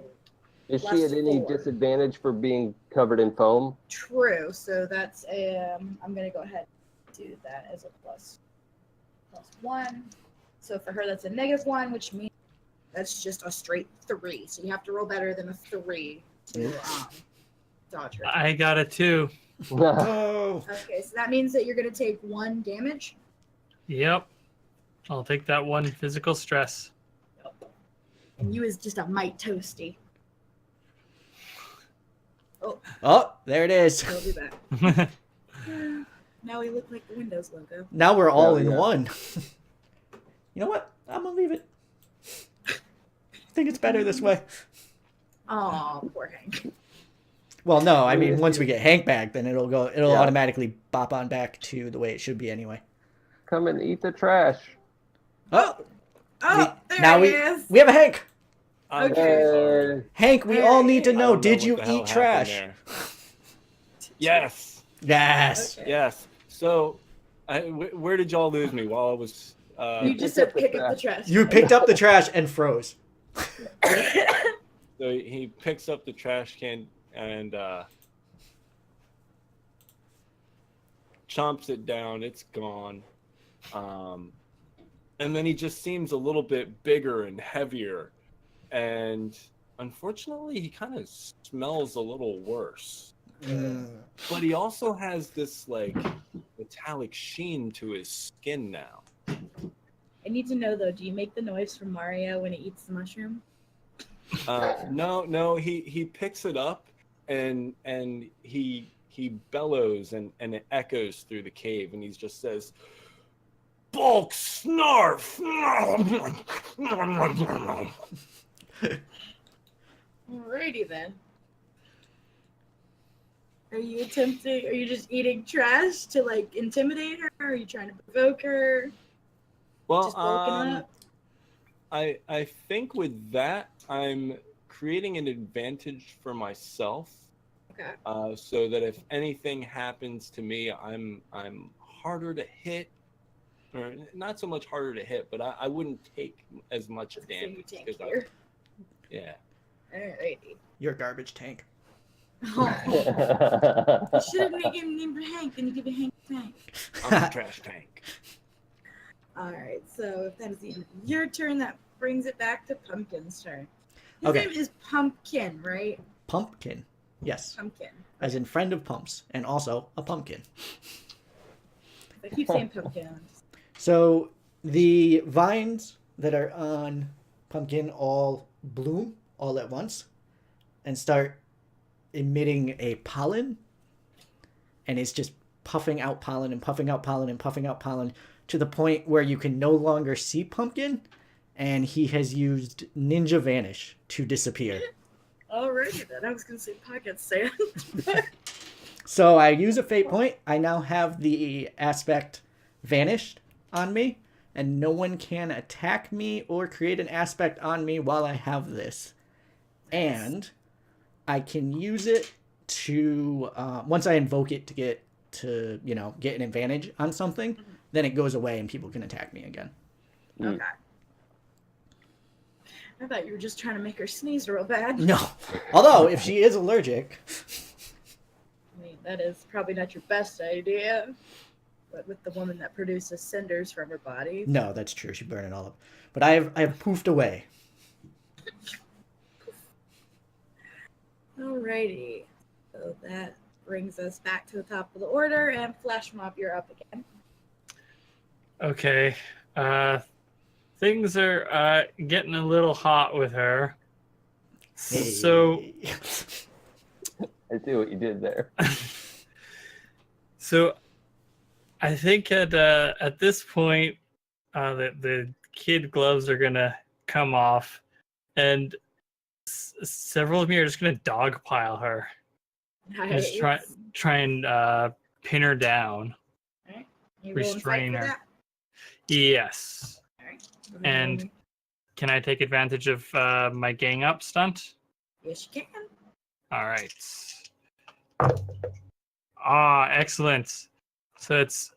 is she Plus at any 4. disadvantage for being covered in foam? True. So that's I'm gonna go ahead and do that as a plus 1. So for her that's a -1, which means that's just a straight 3. So you have to roll better than a 3 to dodge her. I got it too. Oh. Okay, so that means that you're gonna take 1 damage. Yep. I'll take that one physical stress. And you is just a mite toasty. Oh, there it is. We'll do that. Now we look like the Windows logo. Now we're all Oh, in yeah. one. You know what? I'm gonna leave it. I think it's better this way. Oh, poor Hank. Well, no, I mean once we get Hank back, then it'll Yeah. automatically bop on back to the way it should be anyway. Come and eat the trash. Oh, Oh, there now he we is. we have a Hank. I'm Okay. so sorry. Hank, we all need to I know, don't did what you the hell eat happened trash? there. Yes. Yes. Okay. Yes. So, where did y'all lose me while I was? You just said pick up the trash. You picked up the trash and froze. So he picks up the trash can and chomps it down. It's gone. And then he just seems a little bit bigger and heavier. And unfortunately, he kind of smells a little worse. But he also has this like metallic sheen to his skin now. I need to know though, do you make the noise from Mario when he eats the mushroom? No, he picks it up and he bellows and it echoes through the cave and he just says, "Bulk snarf." Alrighty then. Are you just eating trash to like intimidate her? Are you trying to provoke her? Well, Just bulking up? I think with that I'm creating an advantage for myself, Okay. so that if anything happens to me, I'm harder to hit, or not so much harder to hit, but I wouldn't take as much So you damage. tank 'Cause here. yeah. Alrighty. Your garbage tank. Oh, you should have made him name Hank, then you give it Hank Tank. I'm a trash tank. Alright, so if that is the end of your turn, that brings it back to Pumpkin's turn. His Okay. name is Pumpkin, right? Pumpkin. Yes. Pumpkin. As in friend of pumps and also a pumpkin. I keep saying Pumpkin. So the vines that are on Pumpkin all bloom all at once and start emitting a pollen, and it's just puffing out pollen and puffing out pollen and puffing out pollen to the point where you can no longer see Pumpkin, and he has used Ninja Vanish to disappear. Alrighty then, I was gonna say Pocket Sand. So I use a fate point. I now have the aspect vanished on me, and no one can attack me or create an aspect on me while I have this. And I can use it to once I invoke it to get an advantage on something, then it goes away and people can attack me again. Okay. I thought you were just trying to make her sneeze real bad. No, although if she is allergic, I mean, that is probably not your best idea. But with the woman that produces cinders from her body. No, that's true. She burned it all up. But I have poofed away. Alrighty. So that brings us back to the top of the order, and Flash Mob, you're up again. Okay. Things are getting a little hot with her. So Hey. I see what you did there. So I think at this point, the kid gloves are gonna come off, and several of me are just gonna dogpile her. And just try and pin her down, Alright. You roll and restrain fight for her. that? Yes. Alright. And can I take advantage of my gang up stunt? Yes, you can. All right. Excellent. So it's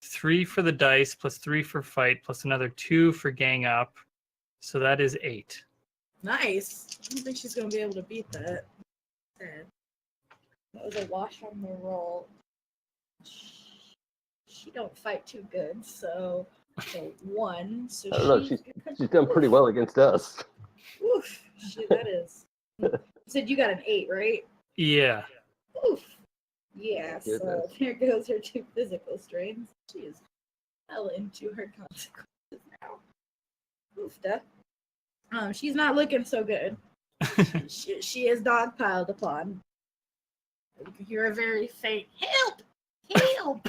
3 for the dice plus 3 for fight plus another 2 for gang up. So that is 8. Nice. I don't think she's gonna be able to beat that. Sad. That was a wash on the roll. She don't fight too good, so 1. So I don't know. She's done pretty well against us. Oof. That is. You said you got an 8, right? Yeah. Oof. Yeah, so Goodness. there goes her 2 physical strains. She is well into her consequences now. Oofda. She's not looking so good. She is dogpiled upon. You can hear a very faint "Help! Help!"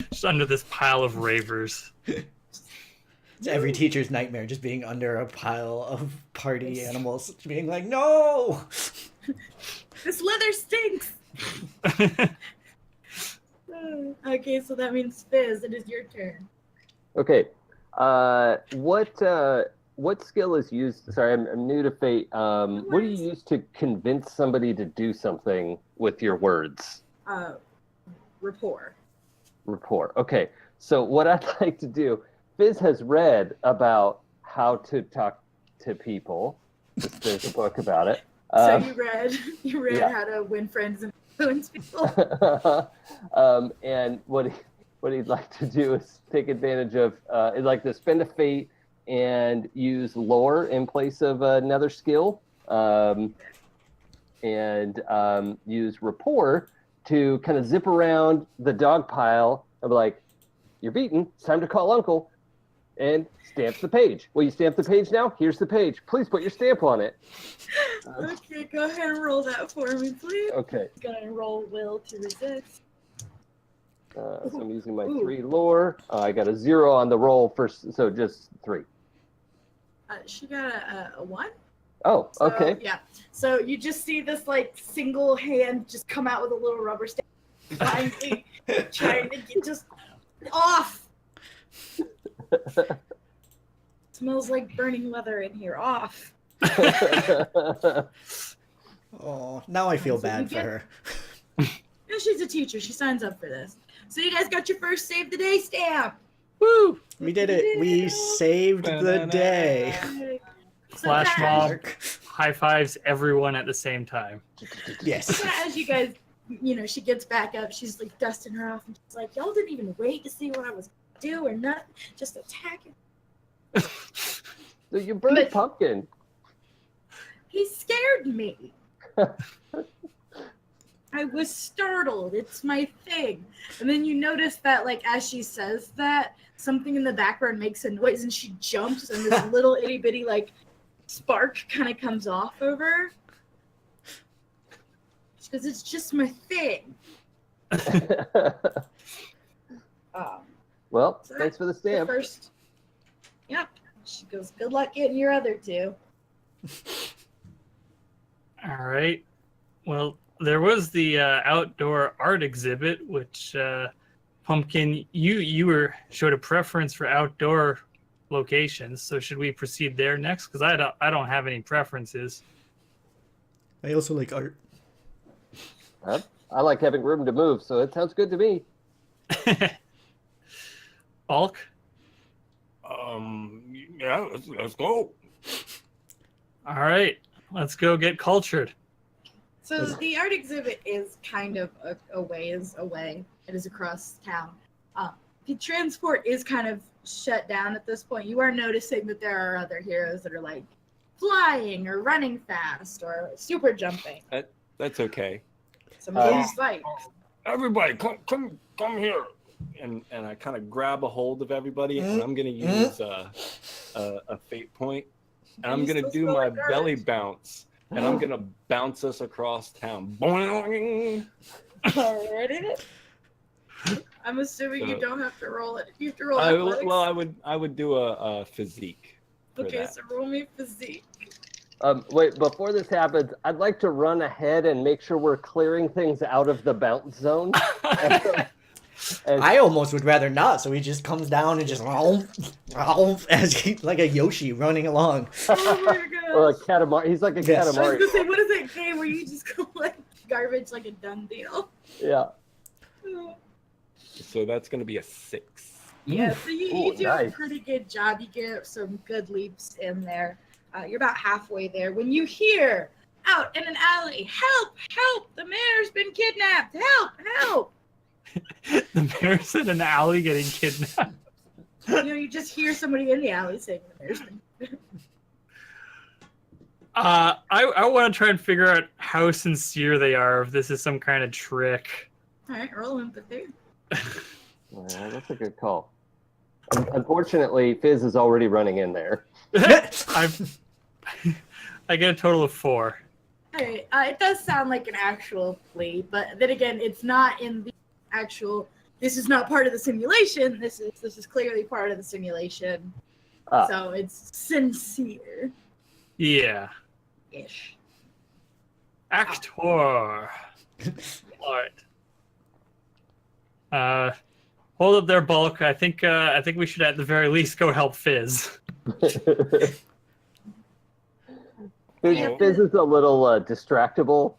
Just under this pile of ravers. It's every teacher's nightmare, just being under a pile of party animals, being like, no! This leather stinks. Okay, so that means Fizz. It is your turn. Okay. What skill is used? Sorry, I'm new to Fate. What do you use to convince somebody to do something with your words? Rapport. Rapport. Okay. So what I'd like to do, Fizz has read about how to talk to people. There's a book about it. So you read yeah. how to win friends and influence people. And what he'd like to do is take advantage of, he'd like to spend a fate and use lore in place of another skill, and use rapport to kind of zip around the dog pile and be like, "You're beaten. It's time to call Uncle," and stamps the page. Will you stamp the page now? Here's the page. Please put your stamp on it. Okay, go ahead and roll that for me, please. Okay. Gonna roll will to resist. So I'm using my 3 lore. I got a 0 on the roll first, so just 3. She got a 1. Oh, So, okay. Yeah. So you just see this like single hand just come out with a little rubber stamp, finally trying to get just off. Smells like burning leather in here. Off. Oh, now I feel bad for her. Yeah, she's a teacher. She signs up for this. So you guys got your first save the day stamp. Woo! We did it. We saved the day. Flash that- mob high fives everyone at the same time. Yes. So as you guys, she gets back up. She's like dusting her off, and she's like, "Y'all didn't even wait to see what I was gonna do or nothing. Just attacking." So you burned But- pumpkin. He scared me. I was startled. It's my thing. And then you notice that, like, as she says that, something in the background makes a noise, and she jumps, and this little itty bitty like spark kind of comes off of her. Because it's just my thing. Well, So thanks for the The stamp. first. Yep. She goes, "Good luck getting your other 2." All right. Well, there was the outdoor art exhibit, which Pumpkin, you showed a preference for outdoor locations. So should we proceed there next? Because I don't have any preferences. I also like art. I like having room to move, so it sounds good to me. Bulk. Yeah, let's go. All right, let's go get cultured. So the art exhibit is kind of a ways away. It is across town. The transport is kind of shut down at this point. You are noticing that there are other heroes that are like flying or running fast or super jumping. That's okay. Some of these bikes. Everybody, come here. And I kind of grab a hold of everybody, and I'm gonna use a fate point, and I'm gonna do my belly bounce, and I'm gonna bounce us across town. Boing! Alrighty. I'm assuming you don't have to roll it. You have to roll athletics. Well, I would do a physique. Okay, so roll me physique. Wait, before this happens, I'd like to run ahead and make sure we're clearing things out of the bounce zone. I almost would rather not, so he just comes down and just as he, like a Yoshi running along. Oh my god. Or a Katamari. He's like a Yes. I was Katamari. gonna say, what is that game where you just collect garbage like a done deal? Yeah. So that's gonna be a 6. Yeah, so you do a Nice. pretty good job. You get some good leaps in there. You're about halfway there when you hear out in an alley, "Help! Help! The mayor's been kidnapped! Help! Help!" The mayor's in an alley getting kidnapped. You just hear somebody in the alley saying the mayor's been kidnapped. I want to try and figure out how sincere they are, if this is some kind of trick. All right, roll empathy. Yeah, that's a good call. Unfortunately, Fizz is already running in there. I get a total of 4. All right, it does sound like an actual plea, but then again, it's not in the actual. This is not part of the simulation. This is clearly part of the simulation. So it's sincere. Yeah. Ish. Actor. All right. Hold up there, Bulk. I think we should at the very least go help Fizz. Fizz is a little distractible,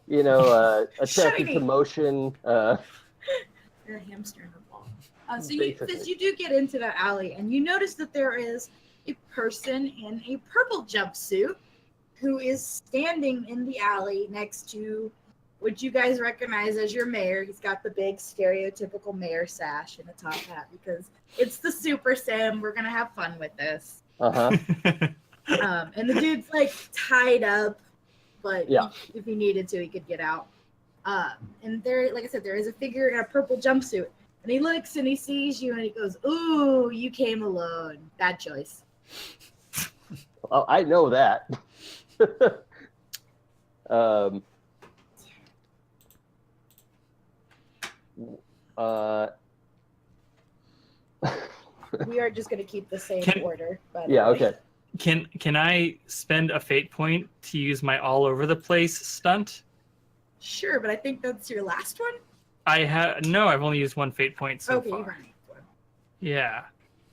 attracted to motion. You're a hamster in a ball. So Fizz, you do get into that alley, and you notice that there is a person in a purple jumpsuit who is standing in the alley next to what you guys recognize as your mayor. He's got the big stereotypical mayor sash and a top hat because it's the Super Sim. We're gonna have fun with this. Uh-huh. And the dude's like tied up, but Yeah. if he needed to, he could get out. And there, like I said, there is a figure in a purple jumpsuit, and he looks and he sees you and he goes, "Ooh, you came alone. Bad choice." Oh, I know that. We are just gonna keep the same order. By the Yeah, way. okay. Can I spend a fate point to use my all over the place stunt? Sure, but I think that's your last one. No, I've only used one fate point so Okay, far. you've already one. Yeah.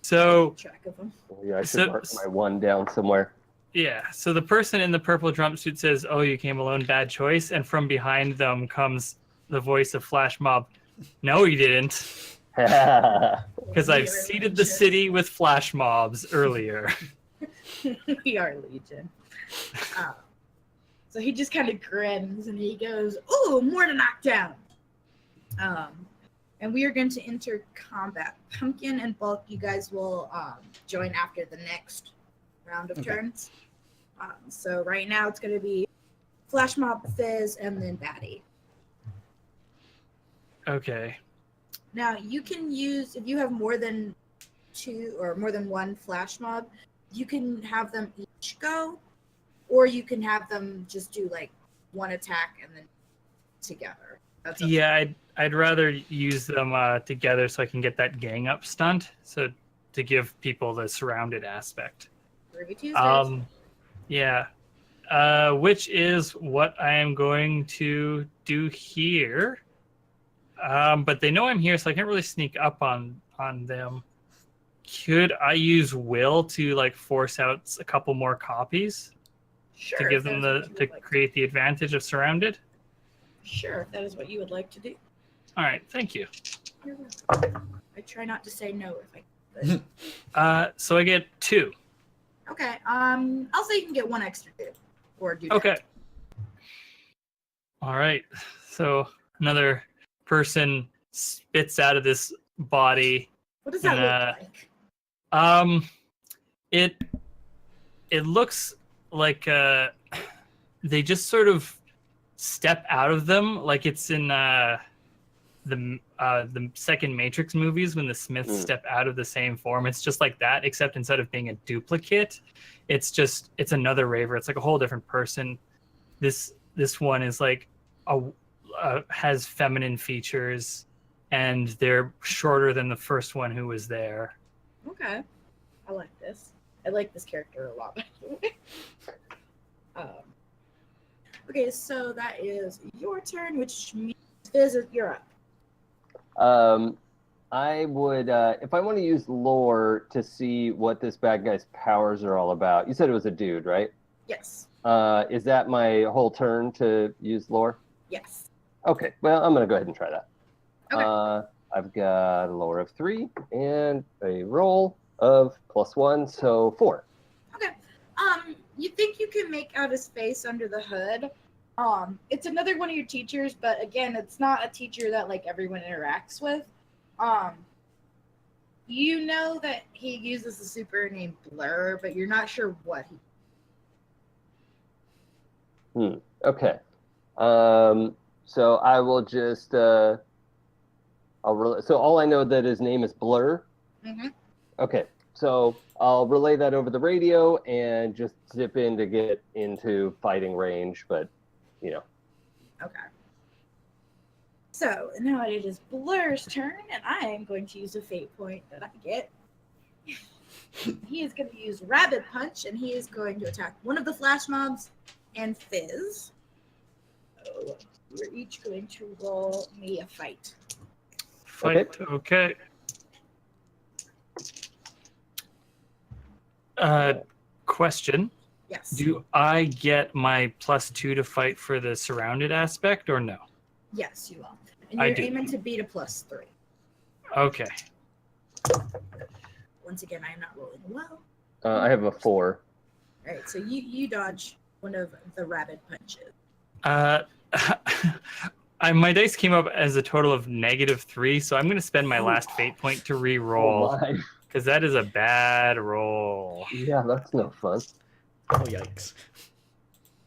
So Track of them. Yeah, I should mark my 1 down somewhere. yeah, so the person in the purple jumpsuit says, "Oh, you came alone, bad choice," and from behind them comes the voice of Flash Mob. "No, you didn't, because I've seeded the city with flash mobs earlier." We are Legion. So he just kind of grins and he goes, "Ooh, more to knock down." And we are going to enter combat. Pumpkin and Bulk, you guys will join after the next round of turns. So right now it's going to be Flash Mob, Fizz, and then Batty. Okay. Now you can use, if you have more than 2 or more than 1 Flash Mob, you can have them each go, or you can have them just do like 1 attack and then together. That's up to Yeah, I'd rather use them together so I can get that gang up stunt. So to give people the surrounded aspect. Ruby Tuesdays. Yeah. Which is what I am going to do here. But they know I'm here, so I can't really sneak up on them. Could I use Will to like force out a couple more copies Sure. to give them to create the advantage of surrounded? Sure, if that is what you would like to do. All right, thank you. You're welcome. I try not to say no if I could. So I get 2. Okay. I'll say you can get 1 extra too, or do that. Okay. All right. So another person spits out of this body. What does that And, look like? It looks like they just sort of step out of them, like it's in the second Matrix movies when the Smiths step out of the same form. It's just like that, except instead of being a duplicate, it's another Raver. It's like a whole different person. This one is like has feminine features, and they're shorter than the first one who was there. Okay. I like this. I like this character a lot. Okay, so that is your turn, which means Fizz, you're up. I would, if I want to use lore to see what this bad guy's powers are all about. You said it was a dude, right? Yes. Is that my whole turn to use lore? Yes. Okay, well, I'm going to go ahead and try that. Okay. I've got a lore of 3 and a roll of +1, so 4. Okay. You think you can make out his face under the hood? It's another one of your teachers, but again, it's not a teacher that like everyone interacts with. You know that he uses a super named Blur, but you're not sure what he. Okay. So I will just so all I know that his name is Blur. Mm-hmm. Okay. So I'll relay that over the radio and just zip in to get into fighting range, but Okay. So now it is Blur's turn, and I am going to use a fate point that I get. He is going to use Rabbit Punch, and he is going to attack one of the flash mobs and Fizz. So we're each going to roll me a fight. Fight. Okay. Question. Yes. Do I get my +2 to fight for the surrounded aspect or no? Yes, you will. And I you're do. aiming to beat a +3. Okay. Once again, I am not rolling well. I have a 4. All right, so you dodge one of the Rabbit Punches. My dice came up as a total of -3, so I'm going to spend my last fate point to re-roll, because that is a bad roll. Yeah, that's no fun. Oh, yikes.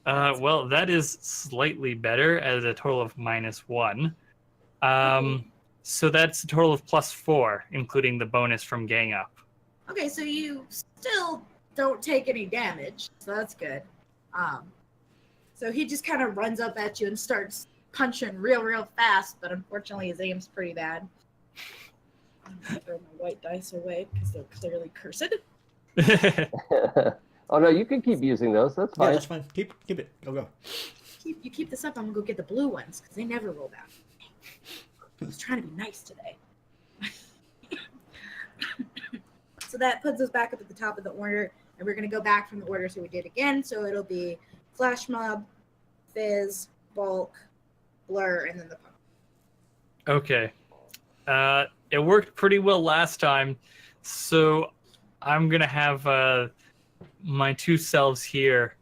Well, that is slightly better as a total of -1. So that's a total of +4, including the bonus from gang up. Okay, so you still don't take any damage, so that's good. So he just kind of runs up at you and starts punching real fast, but unfortunately his aim's pretty bad. I'm gonna throw my white dice away because they're clearly cursed. Oh no, you can keep using those. That's fine. Yeah, that's fine. Keep it. Go. You keep this up, I'm gonna go get the blue ones because they never roll down. I was trying to be nice today. So that puts us back up at the top of the order, and we're gonna go back from the order so we did again. So it'll be Flash Mob, Fizz, Bulk, Blur, and then the pump. Okay. It worked pretty well last time, so I'm gonna have my two selves here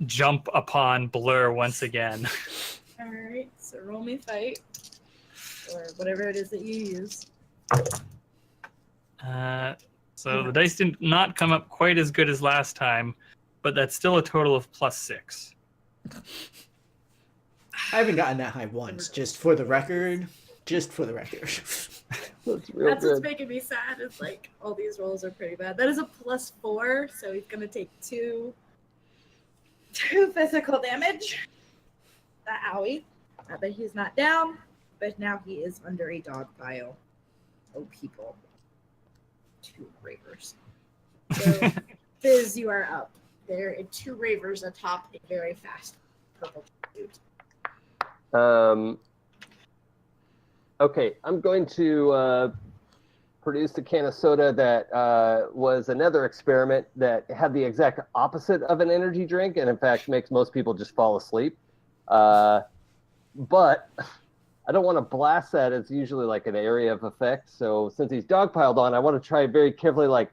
jump upon Blur once again. All right, so roll me fight, or whatever it is that you use. So the dice did not come up quite as good as last time, but that's still a total of +6. I haven't gotten that high once, just for the record. That's real That's good. what's making me sad. Is like all these rolls are pretty bad. That is a +4, so he's gonna take two physical damage. Owie. But he's not down. But now he is under a dog pile. Oh, people. 2 ravers. So, Fizz, you are up. There are 2 ravers atop a very fast purple dude. Okay, I'm going to produce a can of soda that was another experiment that had the exact opposite of an energy drink, and in fact makes most people just fall asleep. But I don't want to blast that. It's usually like an area of effect. So since he's dogpiled on, I want to try very carefully, like,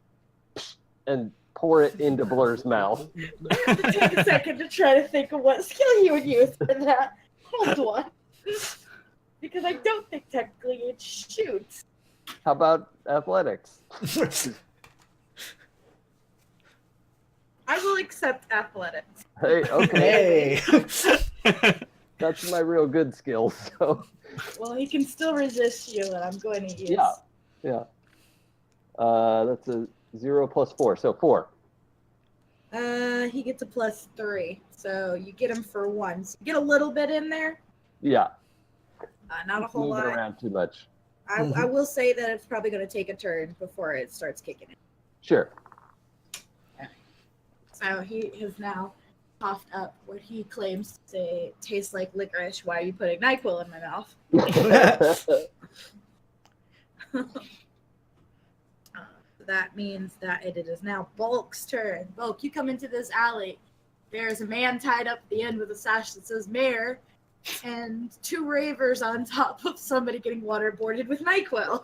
and pour it into Blur's mouth. Take a second to try to think of what skill he would use for that. Hold on. Because I don't think technically it shoots. How about athletics? I will accept athletics. Hey, okay. Hey. That's my real good skill. So Well, he can still resist you, and I'm going to use. yeah. That's a 0 plus 4, so 4. He gets a +3, so you get him for 1. So you get a little bit in there, Yeah. not a whole Move it lot. around too much. I will say that it's probably going to take a turn before it starts kicking in. Sure. So he has now coughed up what he claims to say tastes like licorice. Why are you putting NyQuil in my mouth? That means that it is now Bulk's turn. Bulk, you come into this alley. There's a man tied up at the end with a sash that says mayor, and 2 ravers on top of somebody getting waterboarded with NyQuil.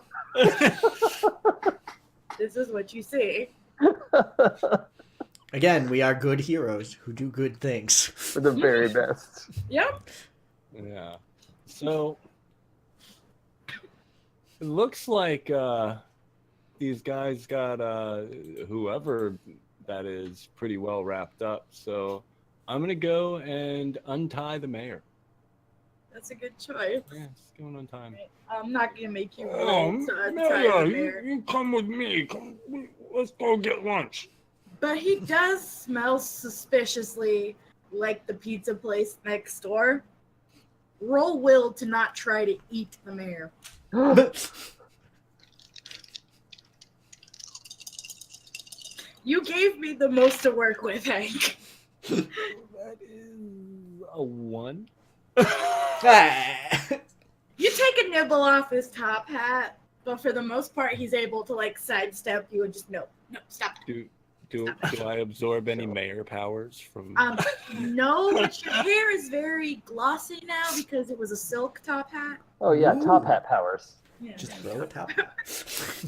This is what you see. Again, we are good heroes who do good things. For the very best. Yep. Yeah. So it looks like these guys got whoever that is pretty well wrapped up. So I'm gonna go and untie the mayor. That's a good choice. Yeah, it's going on time. I'm not gonna make you Oh, roll to untie Mayor, the mayor. you come with me. Come, let's go get lunch. But he does smell suspiciously like the pizza place next door. Roll will to not try to eat the mayor. You gave me the most to work with, Hank. That is a 1. You take a nibble off his top hat, but for the most part, he's able to like sidestep you and just no, stop. Do I absorb any mayor powers from? No, but your hair is very glossy now because it was a silk top hat. Oh yeah, Ooh. top hat powers. Yeah. Just throw a top.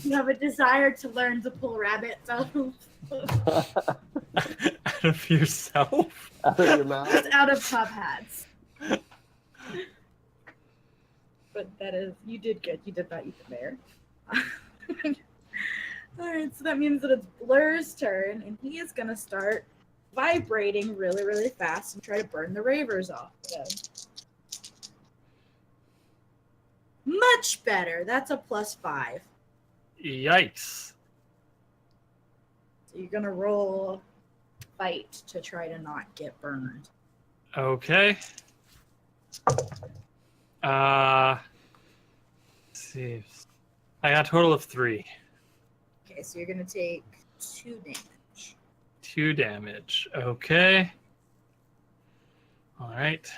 You have a desire to learn to pull rabbits out of Out of yourself. Out of your mouth. just out of top hats. But that is, you did good. You did not eat the mayor. All right, so that means that it's Blur's turn, and he is gonna start vibrating really, really fast and try to burn the ravers off. So. Much better. That's a +5. Yikes. So you're gonna roll fight to try to not get burned. Okay. Let's see. I got a total of 3. Okay, so you're gonna take 2 damage. 2 damage. Okay. All right.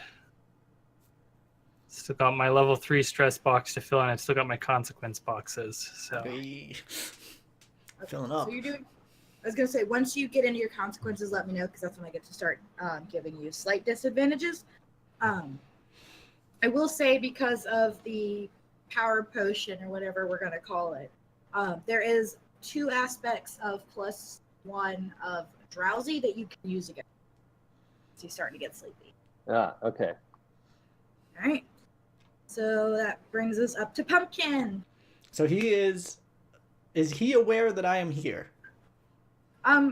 Still got my level 3 stress box to fill, and I've still got my consequence boxes. So Hey. Okay, Filling up. So you're doing. I was gonna say once you get into your consequences, let me know because that's when I get to start giving you slight disadvantages. I will say because of the power potion or whatever we're gonna call it, there is 2 aspects of +1 of drowsy that you can use again. So you're starting to get sleepy. Ah, okay. All right. So that brings us up to Pumpkin. So he is he aware that I am here?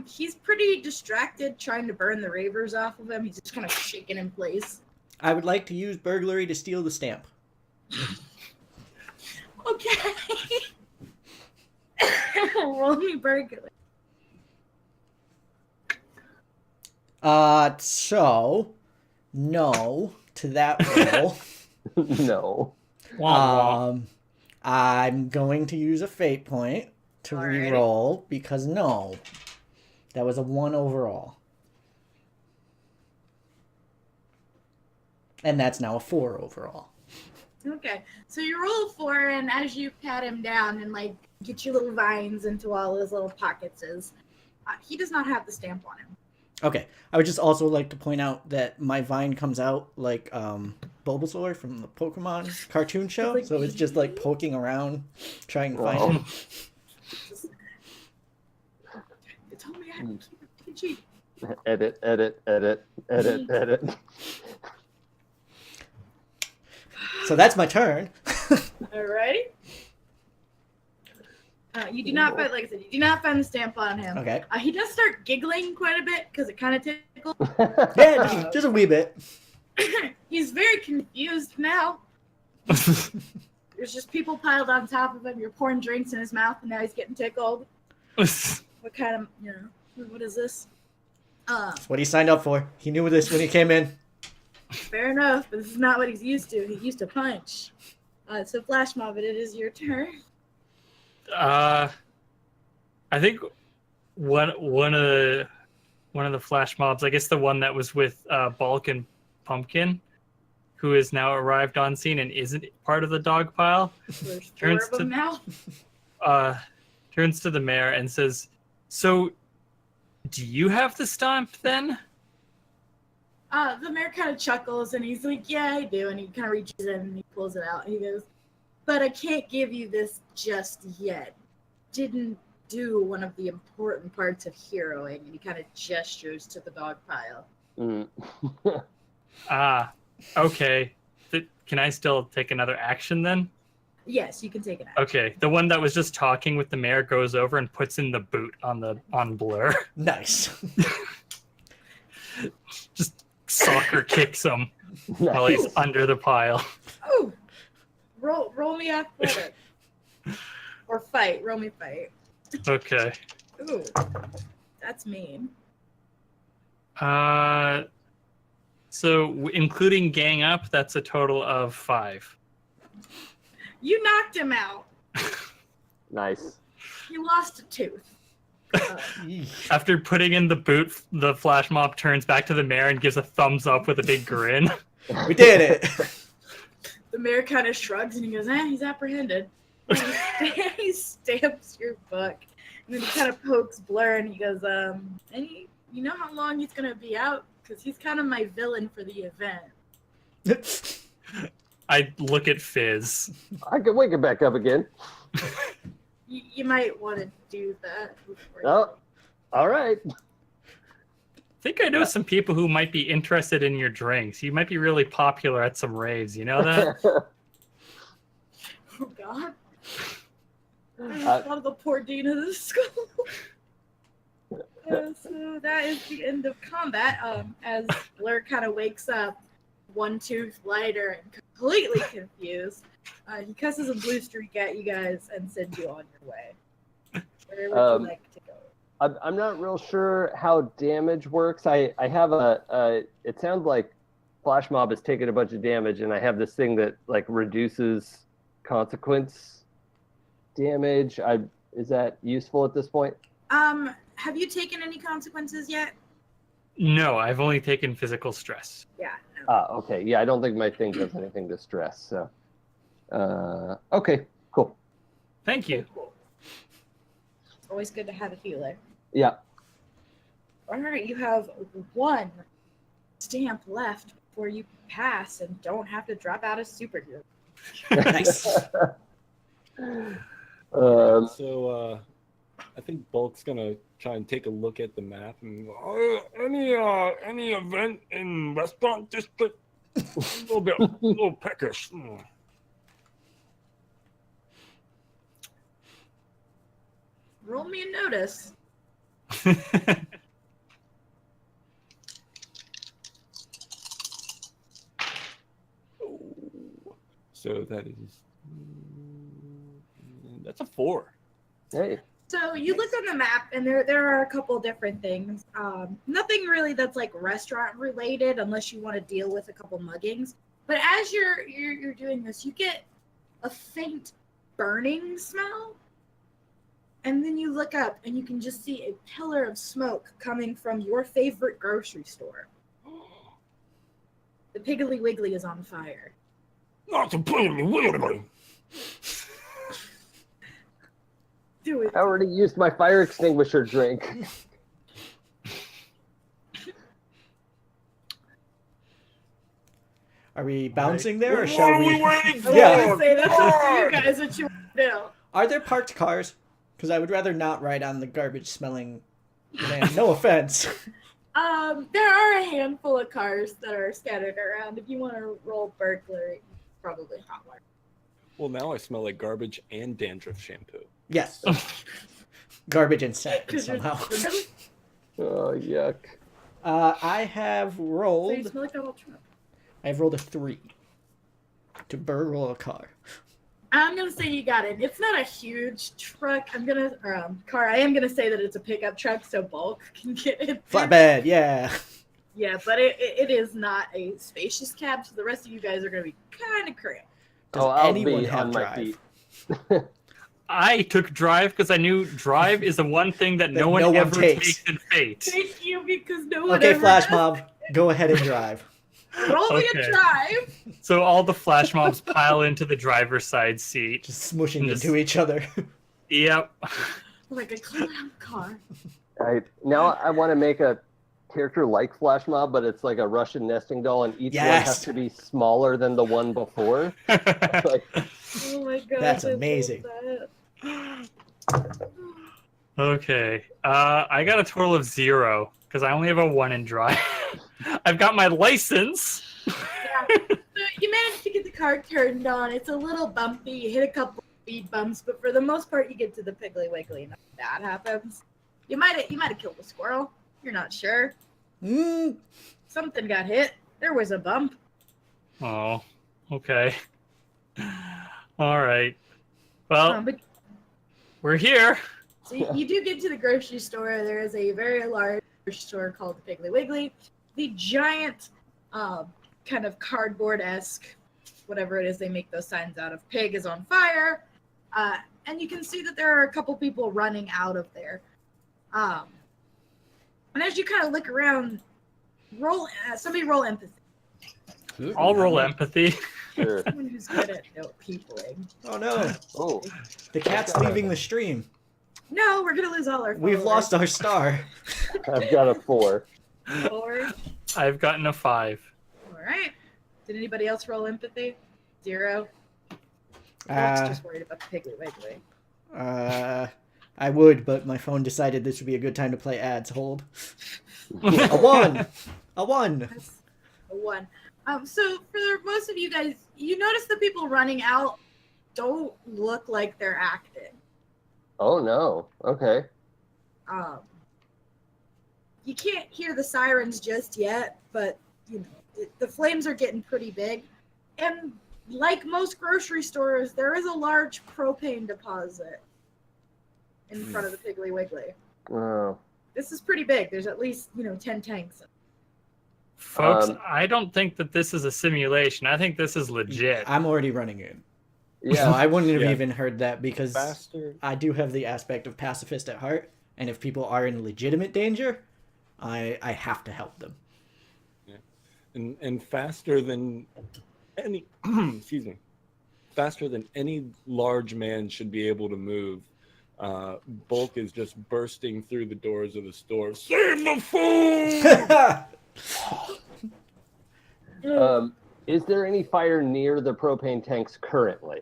He's pretty distracted trying to burn the ravers off of him. He's just kind of shaking in place. I would like to use burglary to steal the stamp. Okay. Roll me burglary. So no to that roll. No. I'm going to use a fate point to Alrighty. re-roll because no. That was a 1 overall. And that's now a 4 overall. Okay. So you roll a 4, and as you pat him down and like get your little vines into all his little pockets, he does not have the stamp on him. Okay. I would just also like to point out that my vine comes out like Bulbasaur from the Pokemon cartoon show. Like- So it's just like poking around, trying to find Wow. him. You told me I Cheat. Edit. So that's my turn. Alrighty. You do not find, like I said, you do not find the stamp on him. Okay. He does start giggling quite a bit because it kind of tickles. Yeah, just a wee bit. He's very confused now. There's just people piled on top of him. You're pouring drinks in his mouth, and now he's getting tickled. What kind of, what is this? That's what he signed up for. He knew this when he came in. Fair enough, but this is not what he's used to. He's used to punch. So Flash Mob, it is your turn. I think one of the flash mobs, I guess the one that was with Bulk and Pumpkin, who has now arrived on scene and isn't part of the dog pile, There's turns four of them to now. turns to the mayor and says, "So, do you have the stomp then?" The mayor kind of chuckles and he's like, "Yeah, I do." And he kind of reaches in and he pulls it out. And he goes, "But I can't give you this just yet. Didn't do one of the important parts of heroing." And he kind of gestures to the dog pile. Okay. Can I still take another action then? Yes, you can take it out. Okay. The one that was just talking with the mayor goes over and puts in the boot on Blur. Nice. Just soccer kicks him while he's under the pile. Oh, roll me athletic. Or fight. Roll me fight. Okay. Ooh, that's mean. So including gang up, that's a total of 5. You knocked him out. Nice. He lost a tooth. After putting in the boot, the flash mob turns back to the mayor and gives a thumbs up with a big grin. We did it. The mayor kind of shrugs and he goes, he's apprehended. He stamps your book. And then he kind of pokes Blur and he goes, you know how long he's going to be out? Because he's kind of my villain for the event. I look at Fizz. I could wake it back up again. You might want to do that. Oh, all right. I think I know some people who might be interested in your drinks. You might be really popular at some raves. You know that? Oh, God. I thought of the poor dean of the school. So that is the end of combat. As Blur kind of wakes up, one tooth lighter and completely confused, he cusses a blue streak at you guys and sends you on your way. Where would you like to go? I'm not real sure how damage works. I have it sounds like Flash Mob has taken a bunch of damage, and I have this thing that like reduces consequence damage. Is that useful at this point? Have you taken any consequences yet? No, I've only taken physical stress. Yeah. No. Okay. Yeah, I don't think my thing does anything to stress. So, okay, cool. Thank you. Cool. It's always good to have a healer. Yeah. All right, you have one stamp left before you pass and don't have to drop out as superhero. Nice. So I think Bulk's gonna try and take a look at the map and any event in restaurant district, a little peckish. Roll me a notice. So that's a 4. Hey. So you look on the map, and there are a couple different things. Nothing really that's like restaurant related, unless you want to deal with a couple muggings. But as you're doing this, you get a faint burning smell, and then you look up, and you can just see a pillar of smoke coming from your favorite grocery store. The Piggly Wiggly is on fire. Not to Piggly Wiggly. Do it. I already used my fire extinguisher drink. Are we bouncing there, or shall we? Yeah. Say that's up to you guys what you want to do. Are there parked cars? Because I would rather not ride on the garbage-smelling Man, no offense. There are a handful of cars that are scattered around. If you want to roll burglary, probably not one. Well, now I smell like garbage and dandruff shampoo. Yes. Garbage and scent 'Cause you're- somehow. Oh, yuck. I have So you rolled. smell like Donald Trump. I've rolled a 3 to burgle a car. I'm gonna say you got it. It's not a huge truck. Car. I am gonna say that it's a pickup truck, so bulk can get it. Flatbed, yeah. Yeah, but it is not a spacious cab, so the rest of you guys are gonna be kind of cramped. Does I'll anyone be have on my drive? feet. I took drive because I knew drive is the one thing that That no one no one ever takes. takes in Fate. Thank you, because no one Okay, ever Flash does. Mob, go ahead and drive. Roll me Okay. a drive. So all the flash mobs pile into the driver's side seat. Just smushing Just- into each other. Yep. Like a clown car. Now I want to make a character like Flash Mob, but it's like a Russian nesting doll, and each one Yes. has to be smaller than the one before. Like, Oh my god. That's amazing. Okay. I got a total of 0 because I only have a 1 in drive. I've got my license. So you managed to get the car turned on. It's a little bumpy. You hit a couple speed bumps, but for the most part, you get to the Piggly Wiggly. Nothing bad happens. You might have killed a squirrel. You're not sure. Mm, Something got hit. There was a bump. Oh, okay. All right. Well, But we're here. so you do get to the grocery store. There is a very large grocery store called the Piggly Wiggly. The giant, kind of cardboard-esque, whatever it is they make those signs out of, pig is on fire. And you can see that there are a couple people running out of there. And as you kind of look around, somebody roll empathy. I'll roll empathy. sure. Someone who's good at peopling. Oh no, Oh, the cat's leaving the stream. No, we're gonna lose all our. We've lost our star. I've got a 4. 4. I've gotten a 5. All right. Did anybody else roll empathy? 0. That's just worried about the Piggly Wiggly. I would, but my phone decided this would be a good time to play ads. Hold. A 1! A 1! That's a 1. So for most of you guys, you notice the people running out don't look like they're acting. Oh no. Okay. You can't hear the sirens just yet, but you know the flames are getting pretty big, and like most grocery stores, there is a large propane deposit in front of the Piggly Wiggly. Oh. This is pretty big. There's at least 10 tanks. Folks, I don't think that this is a simulation. I think this is legit. I'm already running in. So Yeah. I wouldn't have Yeah. even heard that because Faster. I do have the aspect of pacifist at heart, and if people are in legitimate danger, I have to help them. And faster than any excuse me, faster than any large man should be able to move. Bulk is just bursting through the doors of the store. Save the food! Is there any fire near the propane tanks currently?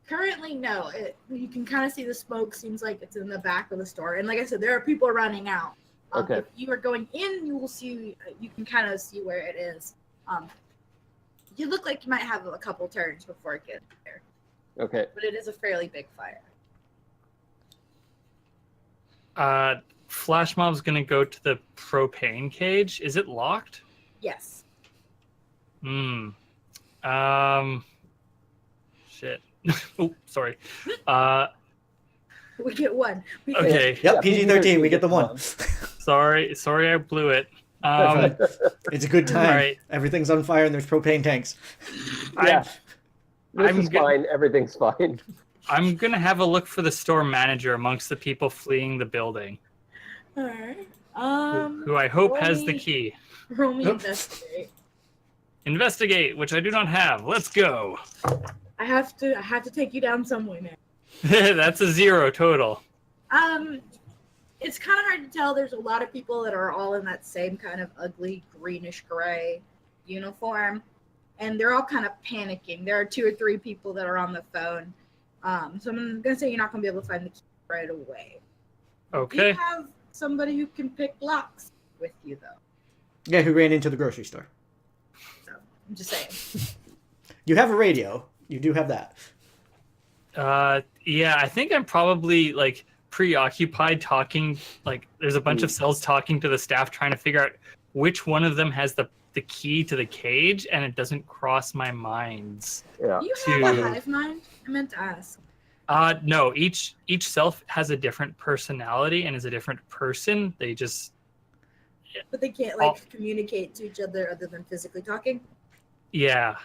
Currently, no. You can kind of see the smoke. Seems like it's in the back of the store. And like I said, there are people running out. Okay. If you are going in, you will see. You can kind of see where it is. You look like you might have a couple turns before it gets there, Okay. but it is a fairly big fire. Flash Mob's gonna go to the propane cage. Is it locked? Yes. Shit. Oh, sorry. We get one. Okay. Yep, Yeah, PG-13, we get the 1. Sorry, I blew it. It's a good time. All right. Everything's on fire and there's propane tanks. Yeah. This I'm is good. fine. Everything's fine. I'm gonna have a look for the store manager amongst the people fleeing the building, All right. who I hope has the roll me- key. Roll me Nope. investigate. Investigate, which I do not have. Let's go. I have to take you down some way, man. That's a 0 total. It's kind of hard to tell. There's a lot of people that are all in that same kind of ugly greenish gray uniform, and they're all kind of panicking. There are 2 or 3 people that are on the phone. So I'm gonna say you're not gonna be able to find the key right away. Okay. You have somebody who can pick locks with you, though. Yeah, who ran into the grocery store. So I'm just saying. You have a radio. You do have that. Yeah, I think I'm probably like preoccupied talking. Like, there's a bunch of cells talking to the staff, trying to figure out which one of them has the key to the cage, and it doesn't cross my minds. Yeah. You have a hive mind? I meant to ask. No, each self has a different personality and is a different person. They just But they can't like communicate to each other than physically talking? yeah.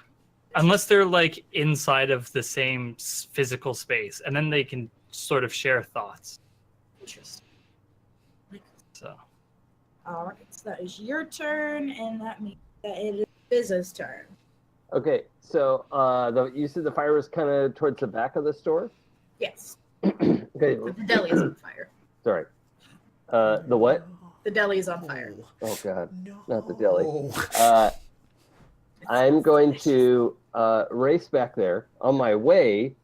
Unless they're like inside of the same physical space, and then they can sort of share thoughts. Interesting. So, All right, so that is your turn, and that means that it is Biz's turn. Okay, so you said the fire was kind of towards the back of the store? Yes. Okay, But the deli is on fire. sorry. The what? The deli is on fire. Oh, God. No. Not the deli. I'm going to race back there. On my way,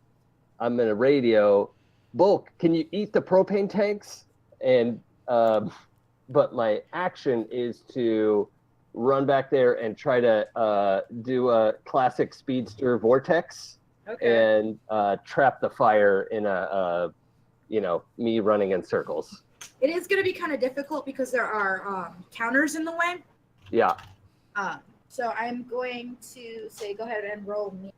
I'm going to radio, Bulk, can you eat the propane tanks? And but my action is to run back there and try to do a classic speedster vortex and trap the fire in me running in circles. It is going to be kind of difficult because there are counters in the way. Yeah. So I'm going to say go ahead and roll me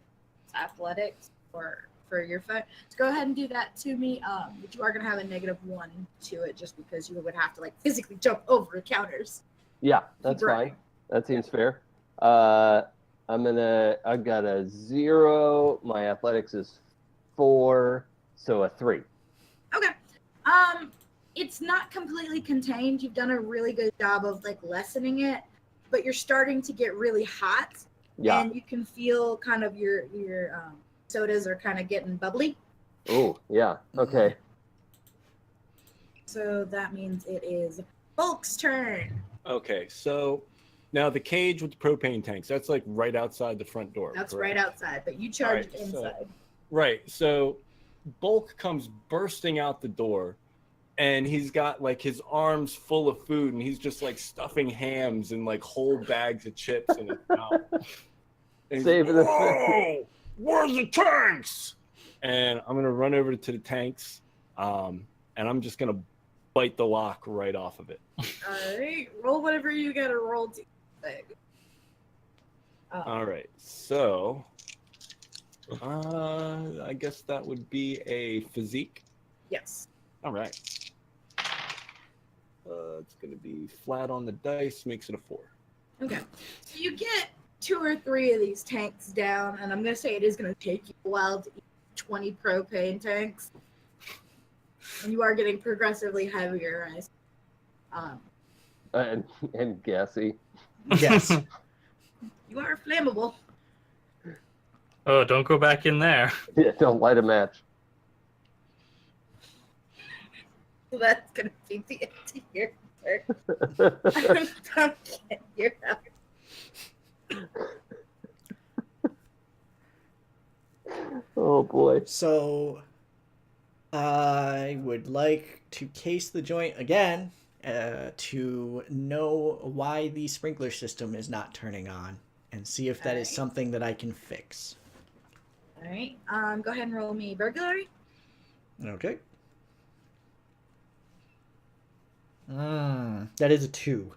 athletics for your fight. So go ahead and do that to me. But you are going to have a -1 to it just because you would have to like physically jump over the counters. Yeah, that's fine. That seems fair. I've got a 0. My athletics is 4, so a 3. Okay. It's not completely contained. You've done a really good job of like lessening it, but you're starting to get really hot. Yeah. And you can feel kind of your sodas are kind of getting bubbly. Oh, yeah. Okay. So that means it is Bulk's turn. Okay, so now the cage with the propane tanks, that's like right outside the front door. That's correct? right outside, but you charged Right, inside. Right. So Bulk comes bursting out the door, and he's got like his arms full of food, and he's just like stuffing hams and like whole bags of chips in his mouth. And Saving the "Whoa! Where's the tanks?" And I'm gonna run over to the tanks, and I'm just gonna bite the lock right off of it. All right, roll whatever you gotta roll to. All right. So I guess that would be a physique. Yes. All right. It's going to be flat on the dice, makes it a 4. Okay. So you get 2 or 3 of these tanks down, and I'm going to say it is going to take you a while to eat 20 propane tanks. And you are getting progressively heavier. And gassy. Yes. You are flammable. oh, don't go back in there. Yeah, don't light a match. So that's going to be the end of your turn. I'm get your out. Oh, boy. So I would like to case the joint again to know why the sprinkler system is not turning on and see if that is Alright. something that I can fix. All right. Go ahead and roll me burglary. Okay. That is a 2.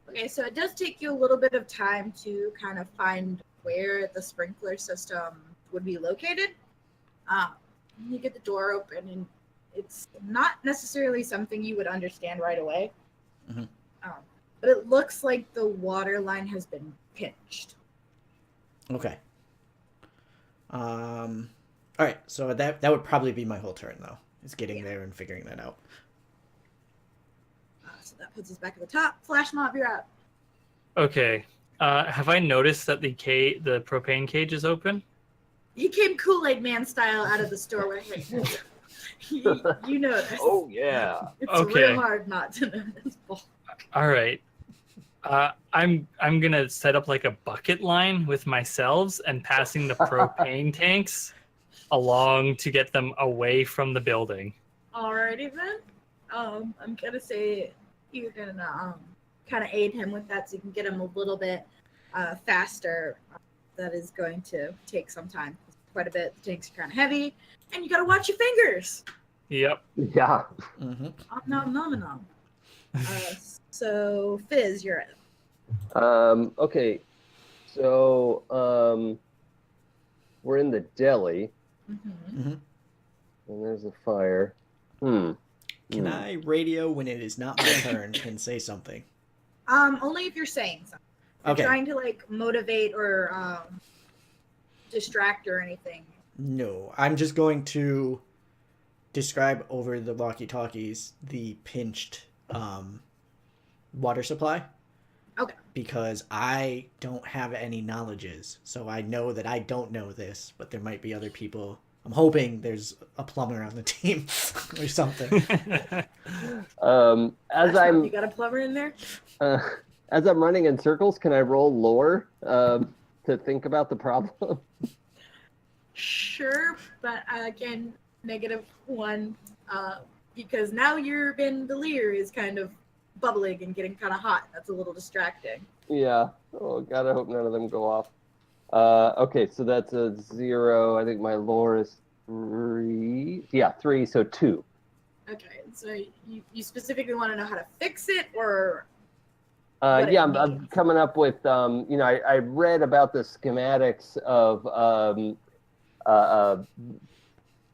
Okay, so it does take you a little bit of time to kind of find where the sprinkler system would be located. You get the door open, and it's not necessarily something you would understand right away. Mhm. But it looks like the water line has been pinched. Okay. All right. So that would probably be my whole turn, though. Is getting there and figuring that out. So that puts us back at the top. Flash mob, you're out. Okay. Have I noticed that the propane cage is open? He came Kool-Aid Man style out of the store with him. You noticed. Oh, yeah. It's Okay. real hard not to notice. All right. I'm gonna set up like a bucket line with myself and passing the propane tanks along to get them away from the building. Alrighty then. I'm gonna say you're gonna kind of aid him with that so you can get him a little bit faster. That is going to take some time. Quite a bit. The tanks are kind of heavy, and you gotta watch your fingers. Yep. Yeah. Mm-hmm. Nom nom nom nom. So Fizz, you're it. Okay. So we're in the deli, Mm-hmm. Mm-hmm. and there's a fire. Can I radio when it is not my turn and say something? Only if you're saying something. If Okay. you're trying to like motivate or distract or anything. No, I'm just going to describe over the walkie-talkies the pinched water supply. Okay. Because I don't have any knowledges, so I know that I don't know this, but there might be other people. I'm hoping there's a plumber on the team or something. As You got a plumber in there? as I'm running in circles, can I roll lore to think about the problem? Sure, but again, -1, because now your bandolier is kind of bubbling and getting kind of hot. That's a little distracting. Yeah. Oh God, I hope none of them go off. Okay, so that's a 0. I think my lore is 3. Yeah, 3. So 2. Okay, so you specifically want to know how to fix it, or Yeah, I'm coming up with. I read about the schematics of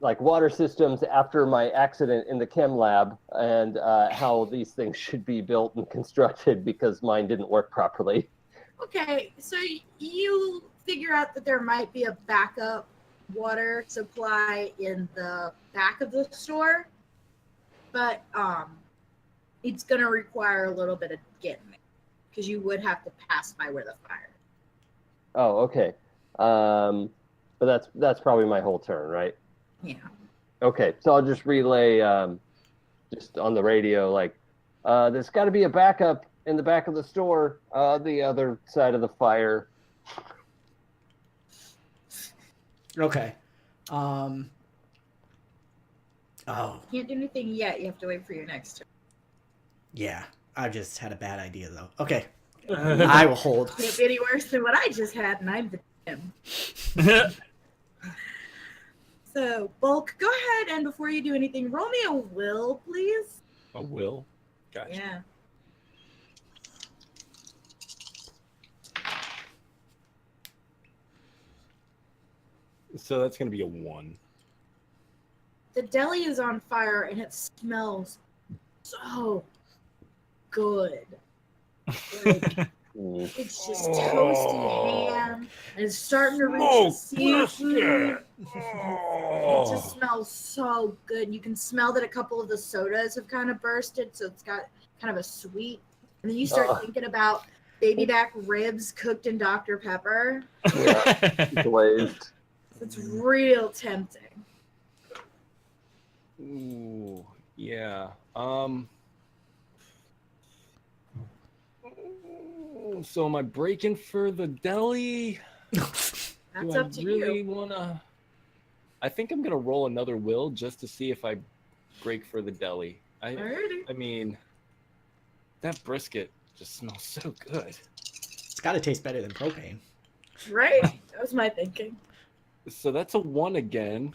like water systems after my accident in the chem lab, and how these things should be built and constructed because mine didn't work properly. Okay, so you figure out that there might be a backup water supply in the back of the store, but it's gonna require a little bit of getting there because you would have to pass by where the fire. Oh, okay. But that's probably my whole turn, right? Yeah. Okay, so I'll just relay just on the radio, like, there's got to be a backup in the back of the store, the other side of the fire. Okay. Oh. Can't do anything yet. You have to wait for your next turn. Yeah. I just had a bad idea, though. Okay. I will hold. Can't be any worse than what I just had, and I'm the him. So, Bulk, go ahead, and before you do anything, roll me a will, please. A will? Gotcha. Yeah. So that's going to be a 1. The deli is on fire, and it smells so good. Like, it's just toasty ham, and it's starting to reach the seafood. It just smells so good. You can smell that a couple of the sodas have kind of bursted, so it's got kind of a sweet. And then you start thinking about baby back ribs cooked in Dr. Pepper. Glazed. It's real tempting. Ooh, yeah. So am I breaking for the deli? That's Do up I to really you. wanna? I think I'm gonna roll another will just to see if I break for the deli. Alrighty. I mean, that brisket just smells so good. It's got to taste better than propane. Right? That was my thinking. So that's a 1 again,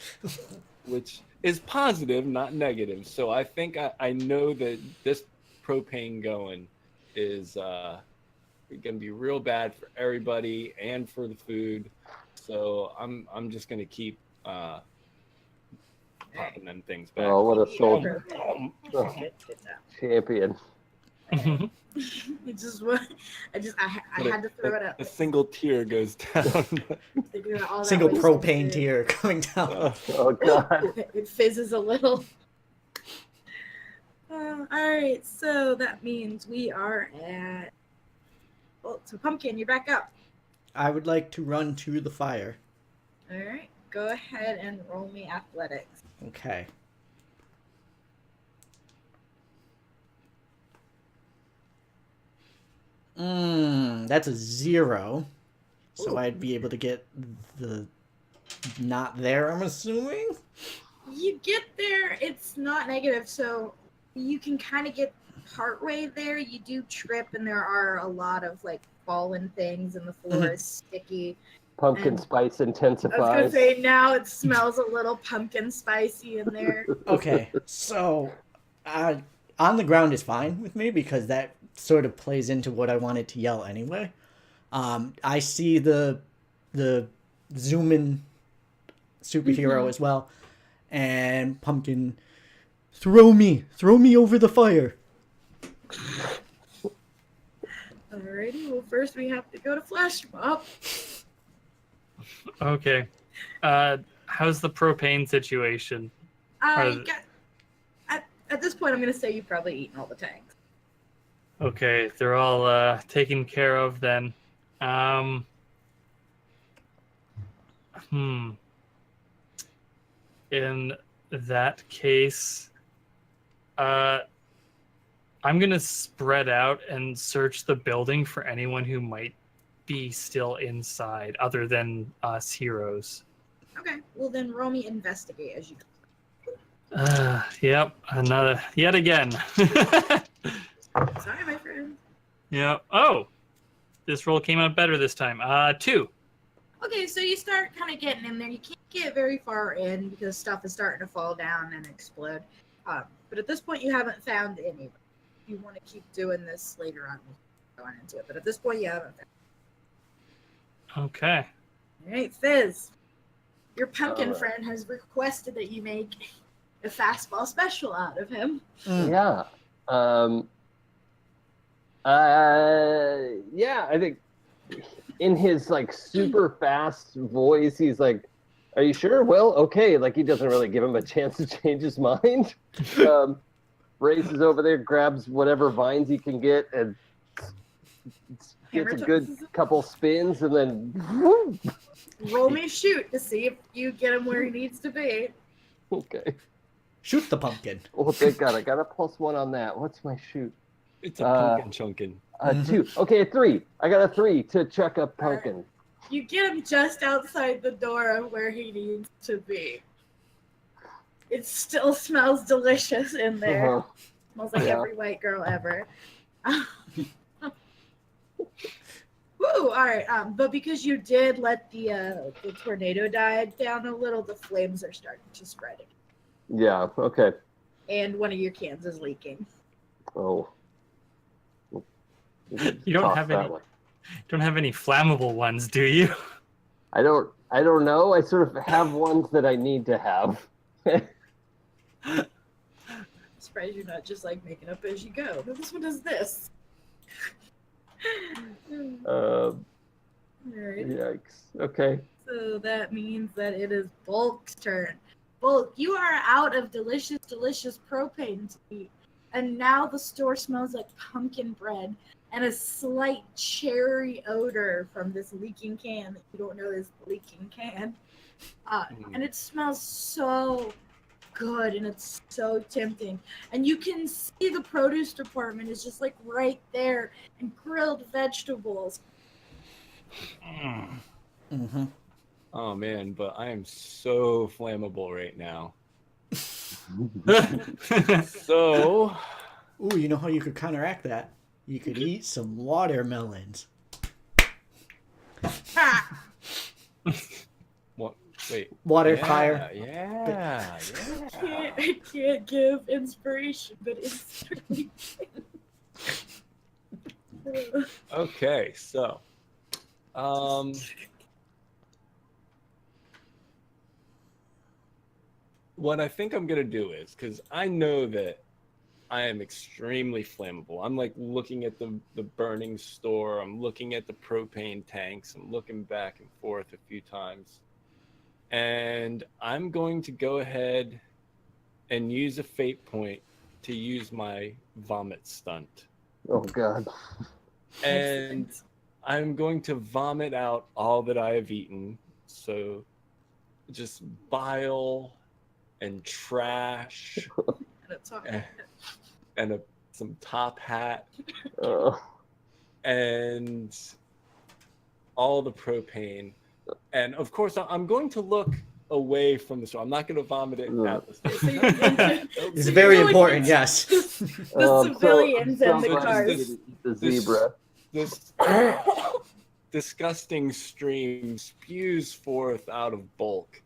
which is positive, not negative. So I think I know that this propane going is going to be real bad for everybody and for the food. So I'm just going to keep popping them things back. Oh, what a soldier. Good job. Champion. It just was. I had to throw it out. A single tear goes down. Thinking about all that Single wasted propane food. tear coming down. Oh God. It fizzes a little. All right, so that means we are at. Well, so Pumpkin, you're back up. I would like to run to the fire. All right, go ahead and roll me athletics. Okay. That's a 0. So Ooh. I'd be able to get the not there, I'm assuming? You get there, it's not negative, so you can kind of get partway there. You do trip, and there are a lot of like fallen things, and the floor is sticky. Pumpkin And spice I was gonna intensifies. say now it smells a little pumpkin spicy in there. Okay, so on the ground is fine with me because that sort of plays into what I wanted to yell anyway. I see the zoom in superhero as well, and Pumpkin, throw me over the fire. Alrighty, well first we have to go to Flash Mob. Okay. How's the propane situation? At this point I'm gonna say you've probably eaten all the tanks. Okay, they're all taken care of then. In that case, I'm gonna spread out and search the building for anyone who might be still inside, other than us heroes. Okay, well then roll me investigate as you go. Yep, yet again. Sorry, my friend. Yep. Oh, this roll came out better this time. 2. Okay, so you start kind of getting in there. You can't get very far in because stuff is starting to fall down and explode. But at this point, you haven't found any. You want to keep doing this later on, going into it. But at this point, you haven't found. Okay. All right, Fizz. Your pumpkin friend has requested that you make a fastball special out of him. Yeah. Yeah, I think in his like super fast voice, he's like, "Are you sure? Well, okay." Like he doesn't really give him a chance to change his mind. Races over there, grabs whatever vines he can get, and gets a good couple spins, and then whoop. Roll me shoot to see if you get him where he needs to be. Okay. Shoot the pumpkin. Oh, thank God! I got a +1 on that. What's my shoot? It's a pumpkin chunkin. 2. Okay, a 3. I got a 3 to chuck a pumpkin. You get him just outside the door of where he needs to be. It still smells delicious in there. Smells like every white girl ever. Woo! All right. But because you did let the tornado die down a little, the flames are starting to spread again. Yeah. Okay. And one of your cans is leaking. Oh. You don't have any flammable ones, do you? I don't know. I sort of have ones that I need to have. I'm surprised you're not just like making up as you go. No, this one does this. Alright. Yikes. Okay. So that means that it is Bulk's turn. Bulk, you are out of delicious propane to eat. And now the store smells like pumpkin bread and a slight cherry odor from this leaking can that you don't know is the leaking can. And it smells so good and it's so tempting. And you can see the produce department is just like right there and grilled vegetables. Mm-hmm. Oh man, but I am so flammable right now. So, Ooh, you know how you could counteract that? You could eat some watermelons. what? Wait. Water, fire. Yeah. I can't give inspiration, but inspiration. Okay, so, what I think I'm gonna do is, because I know that I am extremely flammable. I'm like looking at the burning store. I'm looking at the propane tanks. I'm looking back and forth a few times. And I'm going to go ahead and use a fate point to use my vomit stunt. Oh, God. And I'm going to vomit out all that I have eaten. So just bile and trash and some top hat and all the propane. And of course, I'm going to look away from the store. I'm not going to vomit it at the store. It's very important, yes. civilians and the somebody cars. needed to eat the zebra. This disgusting stream spews forth out of bulk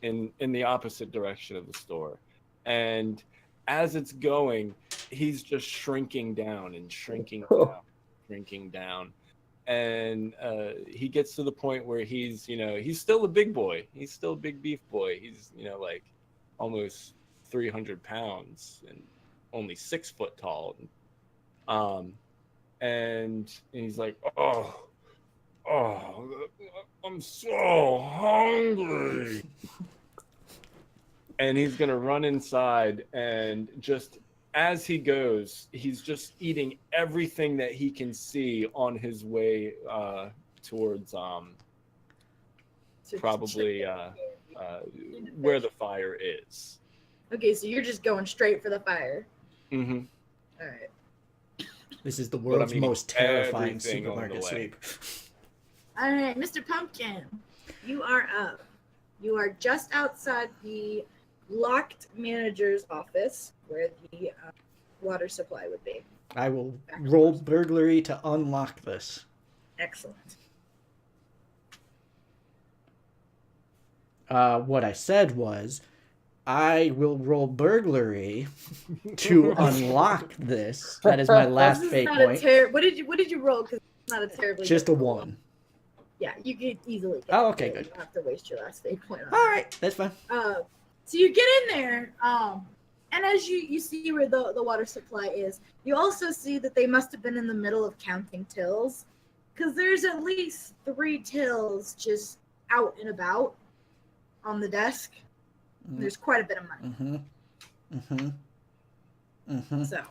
in the opposite direction of the store. And as it's going, he's just shrinking down and shrinking down, shrinking down. And he gets to the point where he's still a big boy. He's still a big beef boy. He's, like almost 300 pounds and only 6 foot tall. And he's like, oh, I'm so hungry. And he's going to run inside, and just as he goes, he's just eating everything that he can see on his way towards probably where the fire is. Okay, so you're just going straight for the fire. Mm-hmm. All right. This is the world's most terrifying everything on the supermarket way. sweep. All right, Mr. Pumpkin, you are up. You are just outside the locked manager's office where the water supply would be. I will roll burglary to unlock this. Excellent. What I said was, I will roll burglary to unlock this. That is my last This is fate not point. what did you roll? Because it's not a terribly Just a difficult 1. Yeah, you could easily get Oh, it, okay, so good. You don't have to waste your last fate point on All it. right, that's fine. So you get in there, and as you see where the water supply is, you also see that they must have been in the middle of counting tills, because there's at least 3 tills just out and about on the desk. There's quite a bit of money. So,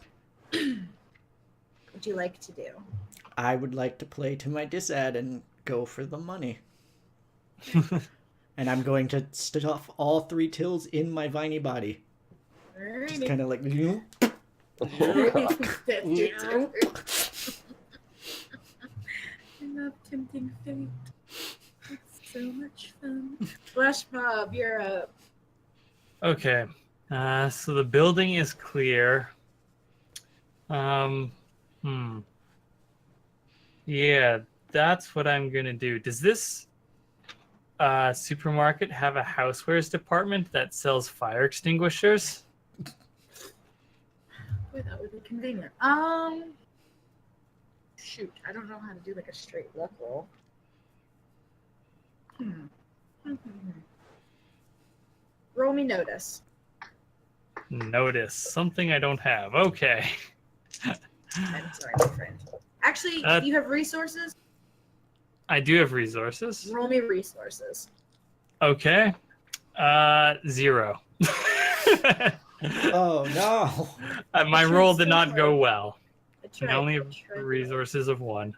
what would you like to do? I would like to play to my disad and go for the money. And I'm going to stuff all 3 tills in my viney body. Just Alrighty. kind of like, I love tempting fate. It's so much fun. Flash Mob, you're up. Okay. So the building is clear. Yeah, that's what I'm gonna do. Does this supermarket have a housewares department that sells fire extinguishers? Boy, that would be convenient. Shoot, I don't know how to do like a straight luck roll. Roll me notice. Notice something I don't have. Okay. I'm sorry, my friend. Actually, do you have resources? I do have resources. Roll me resources. Okay. 0. oh no. My roll did not go well. I I only have tried. resources of 1.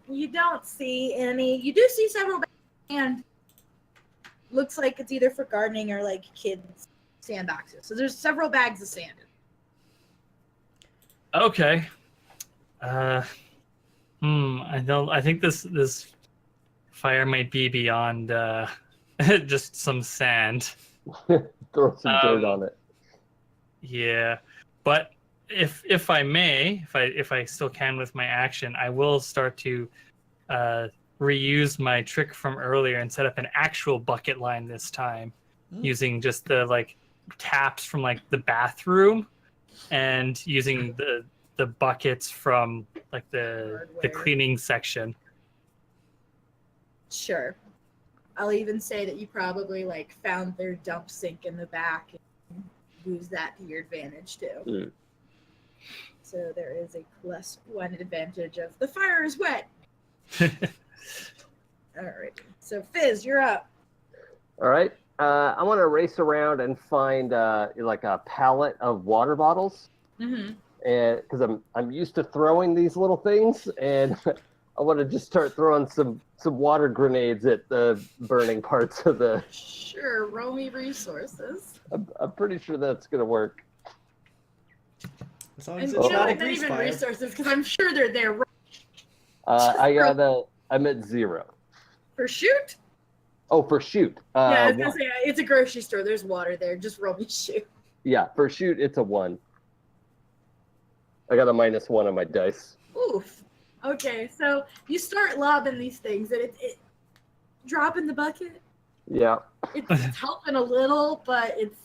You don't see any. You do see several bags, and looks like it's either for gardening or like kids' sandboxes. So there's several bags of sand. Okay. I think this fire might be beyond just some sand. Throw some dirt on it. Yeah, but if I may, if I still can with my action, I will start to reuse my trick from earlier and set up an actual bucket line this time, using just the taps from the bathroom, and using the buckets from the cleaning section. Sure. I'll even say that you probably found their dump sink in the back and use that to your advantage too. So there is a +1 advantage of the fire is wet. All right. So Fizz, you're up. All right. I want to race around and find a pallet of water bottles, Mm-hmm. and because I'm used to throwing these little things, and I want to just start throwing some water grenades at the burning parts of the. Sure. Roll me resources. I'm pretty sure that's gonna work. As long And as you it's know not a what? Not grease even fire. resources, because I'm sure they're there. I'm at 0. For shoot? Oh, for shoot. Yeah, I was 1. gonna say it's a grocery store. There's water there. Just roll me shoot. Yeah, for shoot, it's a 1. I got a -1 on my dice. Oof. Okay, so you start lobbing these things, and it drop in the bucket. Yeah. It's helping a little, but it's.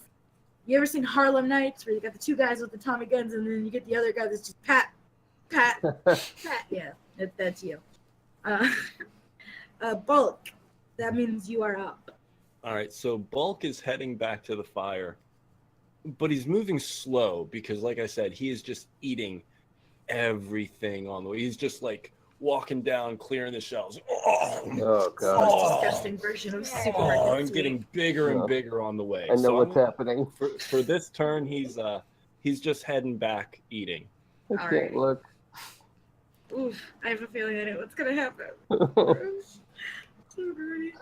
You ever seen Harlem Nights where you got the two guys with the Tommy guns, and then you get the other guy that's just pat, pat, pat? Yeah, that's you. Bulk. That means you are up. All right, so Bulk is heading back to the fire, but he's moving slow because, like I said, he is just eating everything on the way. He's just like walking down, clearing the shelves. Oh It's god. the disgusting version of supermarket I'm sweep. getting bigger and Yeah. bigger on the way. I know So what's I'm- happening. For this turn, he's just heading back eating. I All can't right. look. Oof, I have a feeling I know what's gonna happen. So dirty.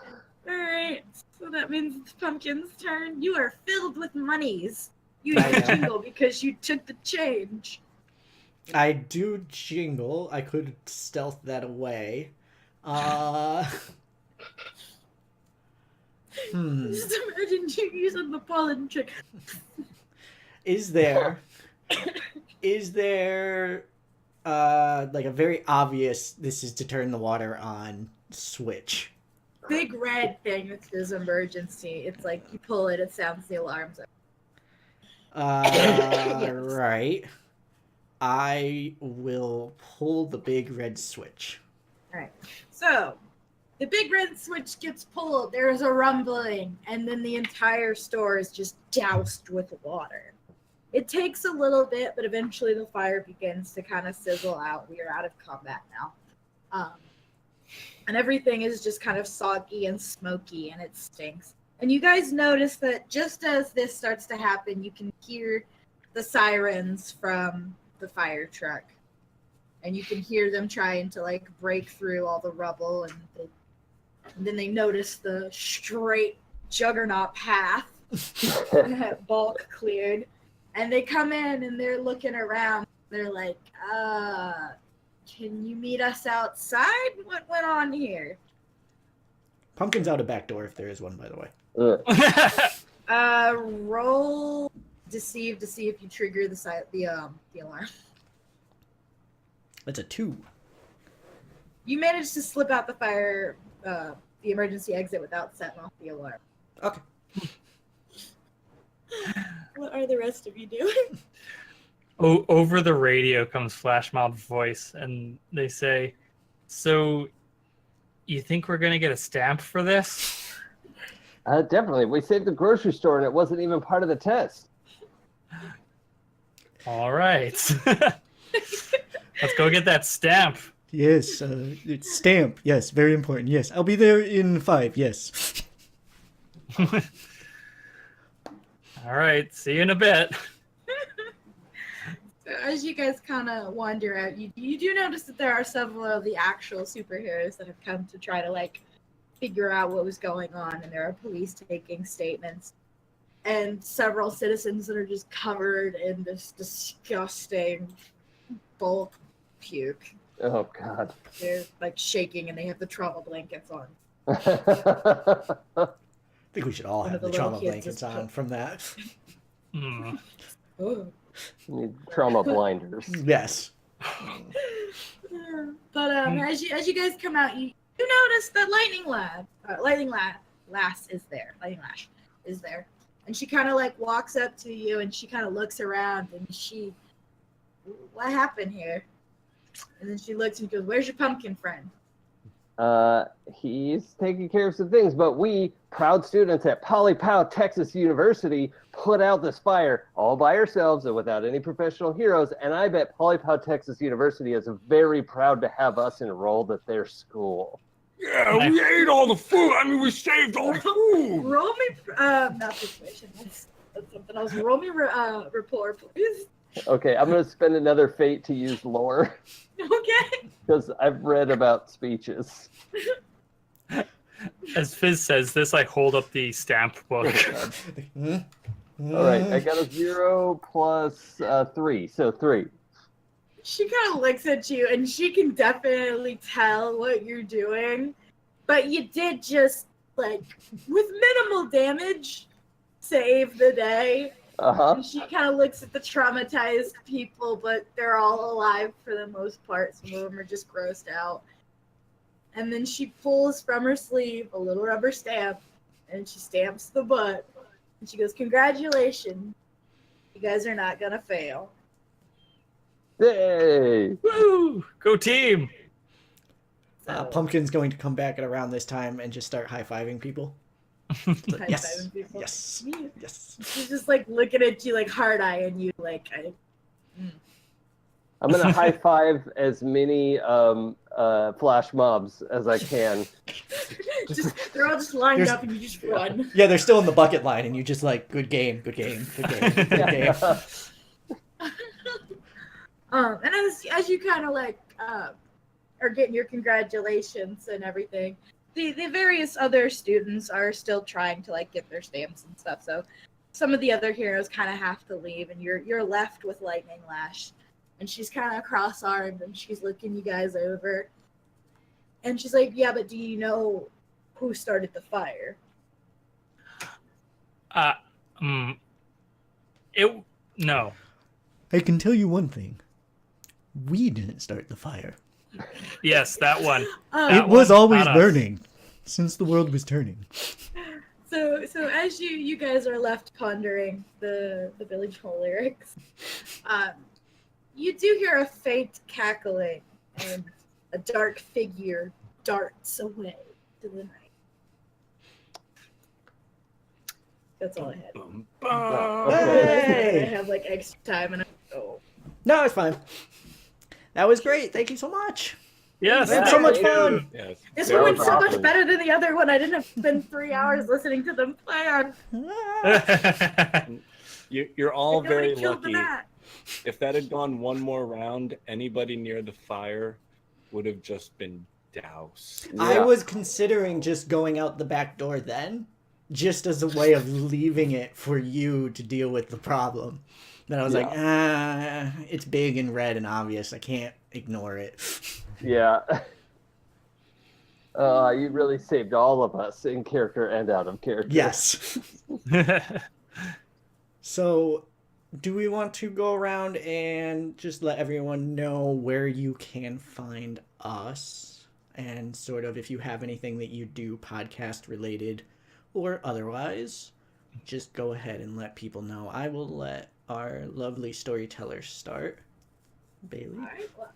Alright, so that means it's Pumpkin's turn. You are filled with monies. You I need know. to jingle because you took the change. I do jingle. I could stealth that away. Just imagine you using the pollen trick. Is there like a very obvious this is to turn the water on switch? Big red thing that says emergency. It's like you pull it, it sounds the alarms. Yes. Right. I will pull the big red switch. Alright. So the big red switch gets pulled, there is a rumbling, and then the entire store is just doused with water. It takes a little bit, but eventually the fire begins to kind of sizzle out. We are out of combat now. And everything is just kind of soggy and smoky, and it stinks. And you guys notice that just as this starts to happen, you can hear the sirens from the fire truck. And you can hear them trying to like break through all the rubble, and then they notice the straight juggernaut path that Bulk cleared. And they come in and they're looking around. They're like, can you meet us outside? What went on here? Pumpkin's out a back door if there is one, by the way. Roll deceive to see if you trigger the alarm. That's a 2. You managed to slip out the fire, the emergency exit without setting off the alarm. Okay. What are the rest of you doing? Over the radio comes Flash Mob's voice, and they say, "So, you think we're gonna get a stamp for this?" Definitely. We saved the grocery store and it wasn't even part of the test. All right, let's go get that stamp. Yes, it's stamp. Yes, very important. Yes, I'll be there in 5. Yes. All right, see you in a bit. So as you guys kind of wander out, you do notice that there are several of the actual superheroes that have come to try to like figure out what was going on, and there are police taking statements, and several citizens that are just covered in this disgusting bulk puke. Oh god. They're like shaking, and they have the trauma blankets on. I think we should all One have of the the trauma little kids blankets is on from that. Hmm. Oh. Need trauma blinders. Yes. But as you guys come out, you notice that Lightning Lash is there, and she kind of like walks up to you, and she kind of looks around, and what happened here? And then she looks and goes, "Where's your pumpkin friend?" He's taking care of some things, but we, proud students at Poly Pow Texas University, put out this fire all by ourselves and without any professional heroes, and I bet Poly Pow Texas University is very proud to have us enrolled at their school. Yeah, we ate all the food. I mean, we saved all the food. Roll me, not persuasion. That's something else. Roll me rapport, please. Okay, I'm going to spend another fate to use lore, Okay. because I've read about speeches. As Fizz says this, I hold up the stamp book. All right, I got a 0 plus 3, so 3. She kind of looks at you, and she can definitely tell what you're doing, but you did just, like, with minimal damage, save the day. Uh-huh. And she kind of looks at the traumatized people, but they're all alive for the most part. Some of them are just grossed out. And then she pulls from her sleeve a little rubber stamp, and she stamps the butt. And she goes, "Congratulations, you guys are not gonna fail." Hey! Woo! Go team! So, Pumpkin's going to come back at around this time and just start high-fiving people. Like, yes, high-fiving people. yes, yes. She's just like looking at you like hard eyeing you like I'm gonna high five as many flash mobs as I can. they're all just lined There's- up and you just run. Yeah, they're still in the bucket line, and you just like, good game, good game, good game, good game. And as you kind of like are getting your congratulations and everything, the various other students are still trying to like get their stamps and stuff. So some of the other heroes kind of have to leave, and you're left with Lightning Lash, and she's kind of cross-armed and she's looking you guys over, and she's like, "Yeah, but do you know who started the fire?" No. I can tell you one thing. We didn't start the fire. Yes, that one. Um, It was one, always not us. burning since the world was turning. So as you guys are left pondering the Billy Joel lyrics, you do hear a faint cackling, and a dark figure darts away to the night. That's all I had. Boom, Hey! I have like extra time, and No, it's fine. That was great. Thank you so much. Yes. We had so much thank you. fun. Yes. this That one went was so much awesome. better than the other one. I didn't have to spend 3 hours listening to them play on. You're all Nobody very killed the lucky. gnat. If that had gone one more round, anybody near the fire would have just been doused. I Yeah. was considering just going out the back door then, just as a way of leaving it for you to deal with the problem. Then I was like, it's big and red and obvious. I can't ignore it. Yeah. You really saved all of us in character and out of character. Yes. So, do we want to go around and just let everyone know where you can find us? And sort of if you have anything that you do podcast related or otherwise, just go ahead and let people know. I will let our lovely storyteller start. Bailey? All right, well,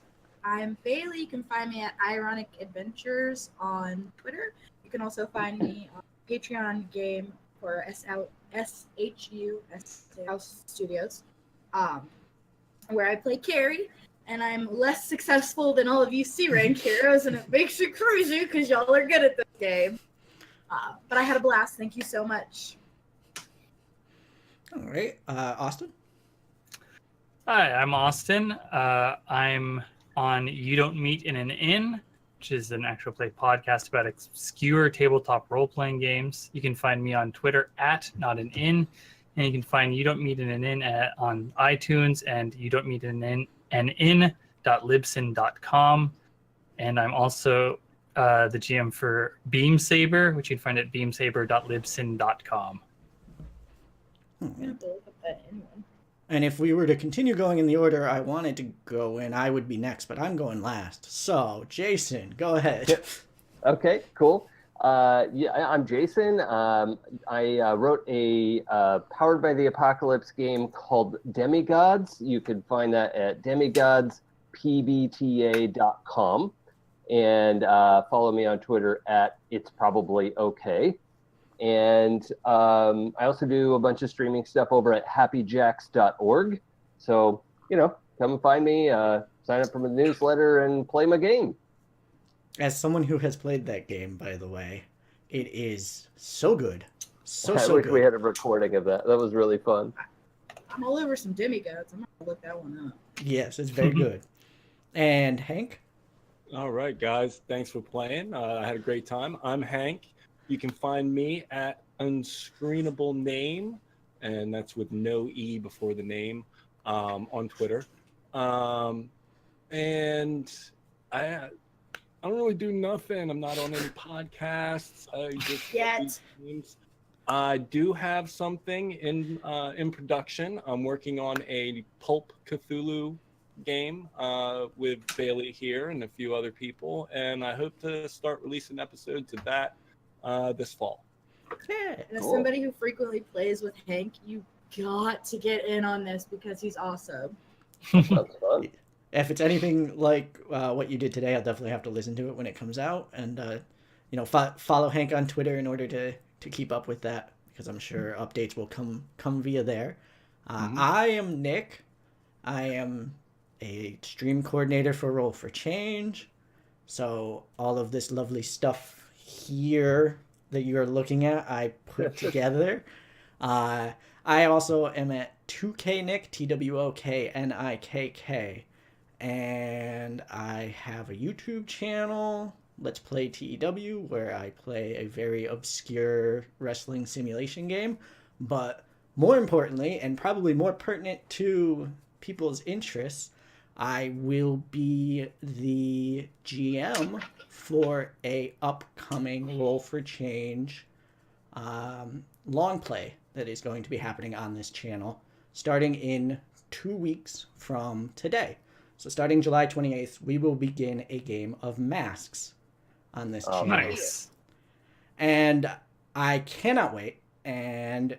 I'm Bailey. You can find me at Ironic Adventures on Twitter. You can also find me on Patreon game for SHU House Studios, where I play Carrie, and I'm less successful than all of you C-rank heroes, and it makes it crazy because y'all are good at this game. But I had a blast. Thank you so much. All right. Austin? Hi, I'm Austin. I'm on You Don't Meet in an Inn, which is an actual play podcast about obscure tabletop role-playing games. You can find me on Twitter at Not an Inn, and you can find You Don't Meet in an Inn on iTunes and You Don't Meet in an Inn.libsyn.com. And I'm also the GM for Beam Saber, which you can find at beamsaber.libsyn.com. I'm gonna have to look up that in one. And if we were to continue going in the order I wanted to go in, I would be next, but I'm going last. So, Jason, go ahead. Yep. Okay, cool. I'm Jason. I wrote a Powered by the Apocalypse game called Demigods. You can find that at demigodspbta.com. And follow me on Twitter at It's Probably Okay. And I also do a bunch of streaming stuff over at happyjacks.org. So, come and find me, sign up for my newsletter, and play my game. As someone who has played that game, by the way, it is so good. So I wish good. we had a recording of that. That was really fun. I'm all over some demigods. I'm gonna look that one up. Yes, it's very good. And Hank? All right, guys. Thanks for playing. I had a great time. I'm Hank. You can find me at Unscreenable Name, and that's with no E before the name, on Twitter. And I don't really do nothing. I'm not on any podcasts. I just Yet. games. I do have something in production. I'm working on a Pulp Cthulhu game with Bailey here and a few other people, and I hope to start releasing episodes of that this fall. Yeah. And as Cool. somebody who frequently plays with Hank, you got to get in on this because he's awesome. Sounds fun. If it's anything like what you did today, I'll definitely have to listen to it when it comes out, and follow Hank on Twitter in order to keep up with that, because I'm sure updates will come via there. I am Nick. I am a stream coordinator for Roll4Change. So all of this lovely stuff here that you are looking at, I put together. I also am at 2KNick, TWOKNIKK. And I have a YouTube channel, Let's Play TEW, where I play a very obscure wrestling simulation game. But more importantly, and probably more pertinent to people's interests, I will be the GM for a upcoming Roll4Change long play that is going to be happening on this channel starting in 2 weeks from today. So starting July 28th, we will begin a game of Masks on this channel. Nice. And I cannot wait, and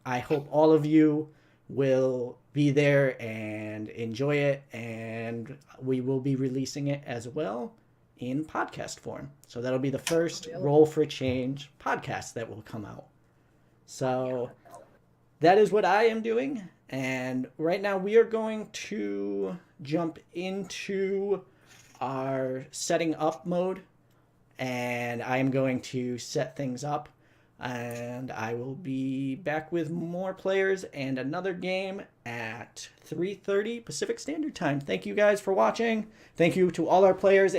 I hope all of you will be there and enjoy it, and we will be releasing it as well in podcast form. So that'll be the first Roll4Change podcast that will come out. So that is what I am doing, and right now we are going to jump into our setting up mode, and I am going to set things up, and I will be back with more players and another game at 3:30 Pacific Standard Time. Thank you guys for watching. Thank you to all our players.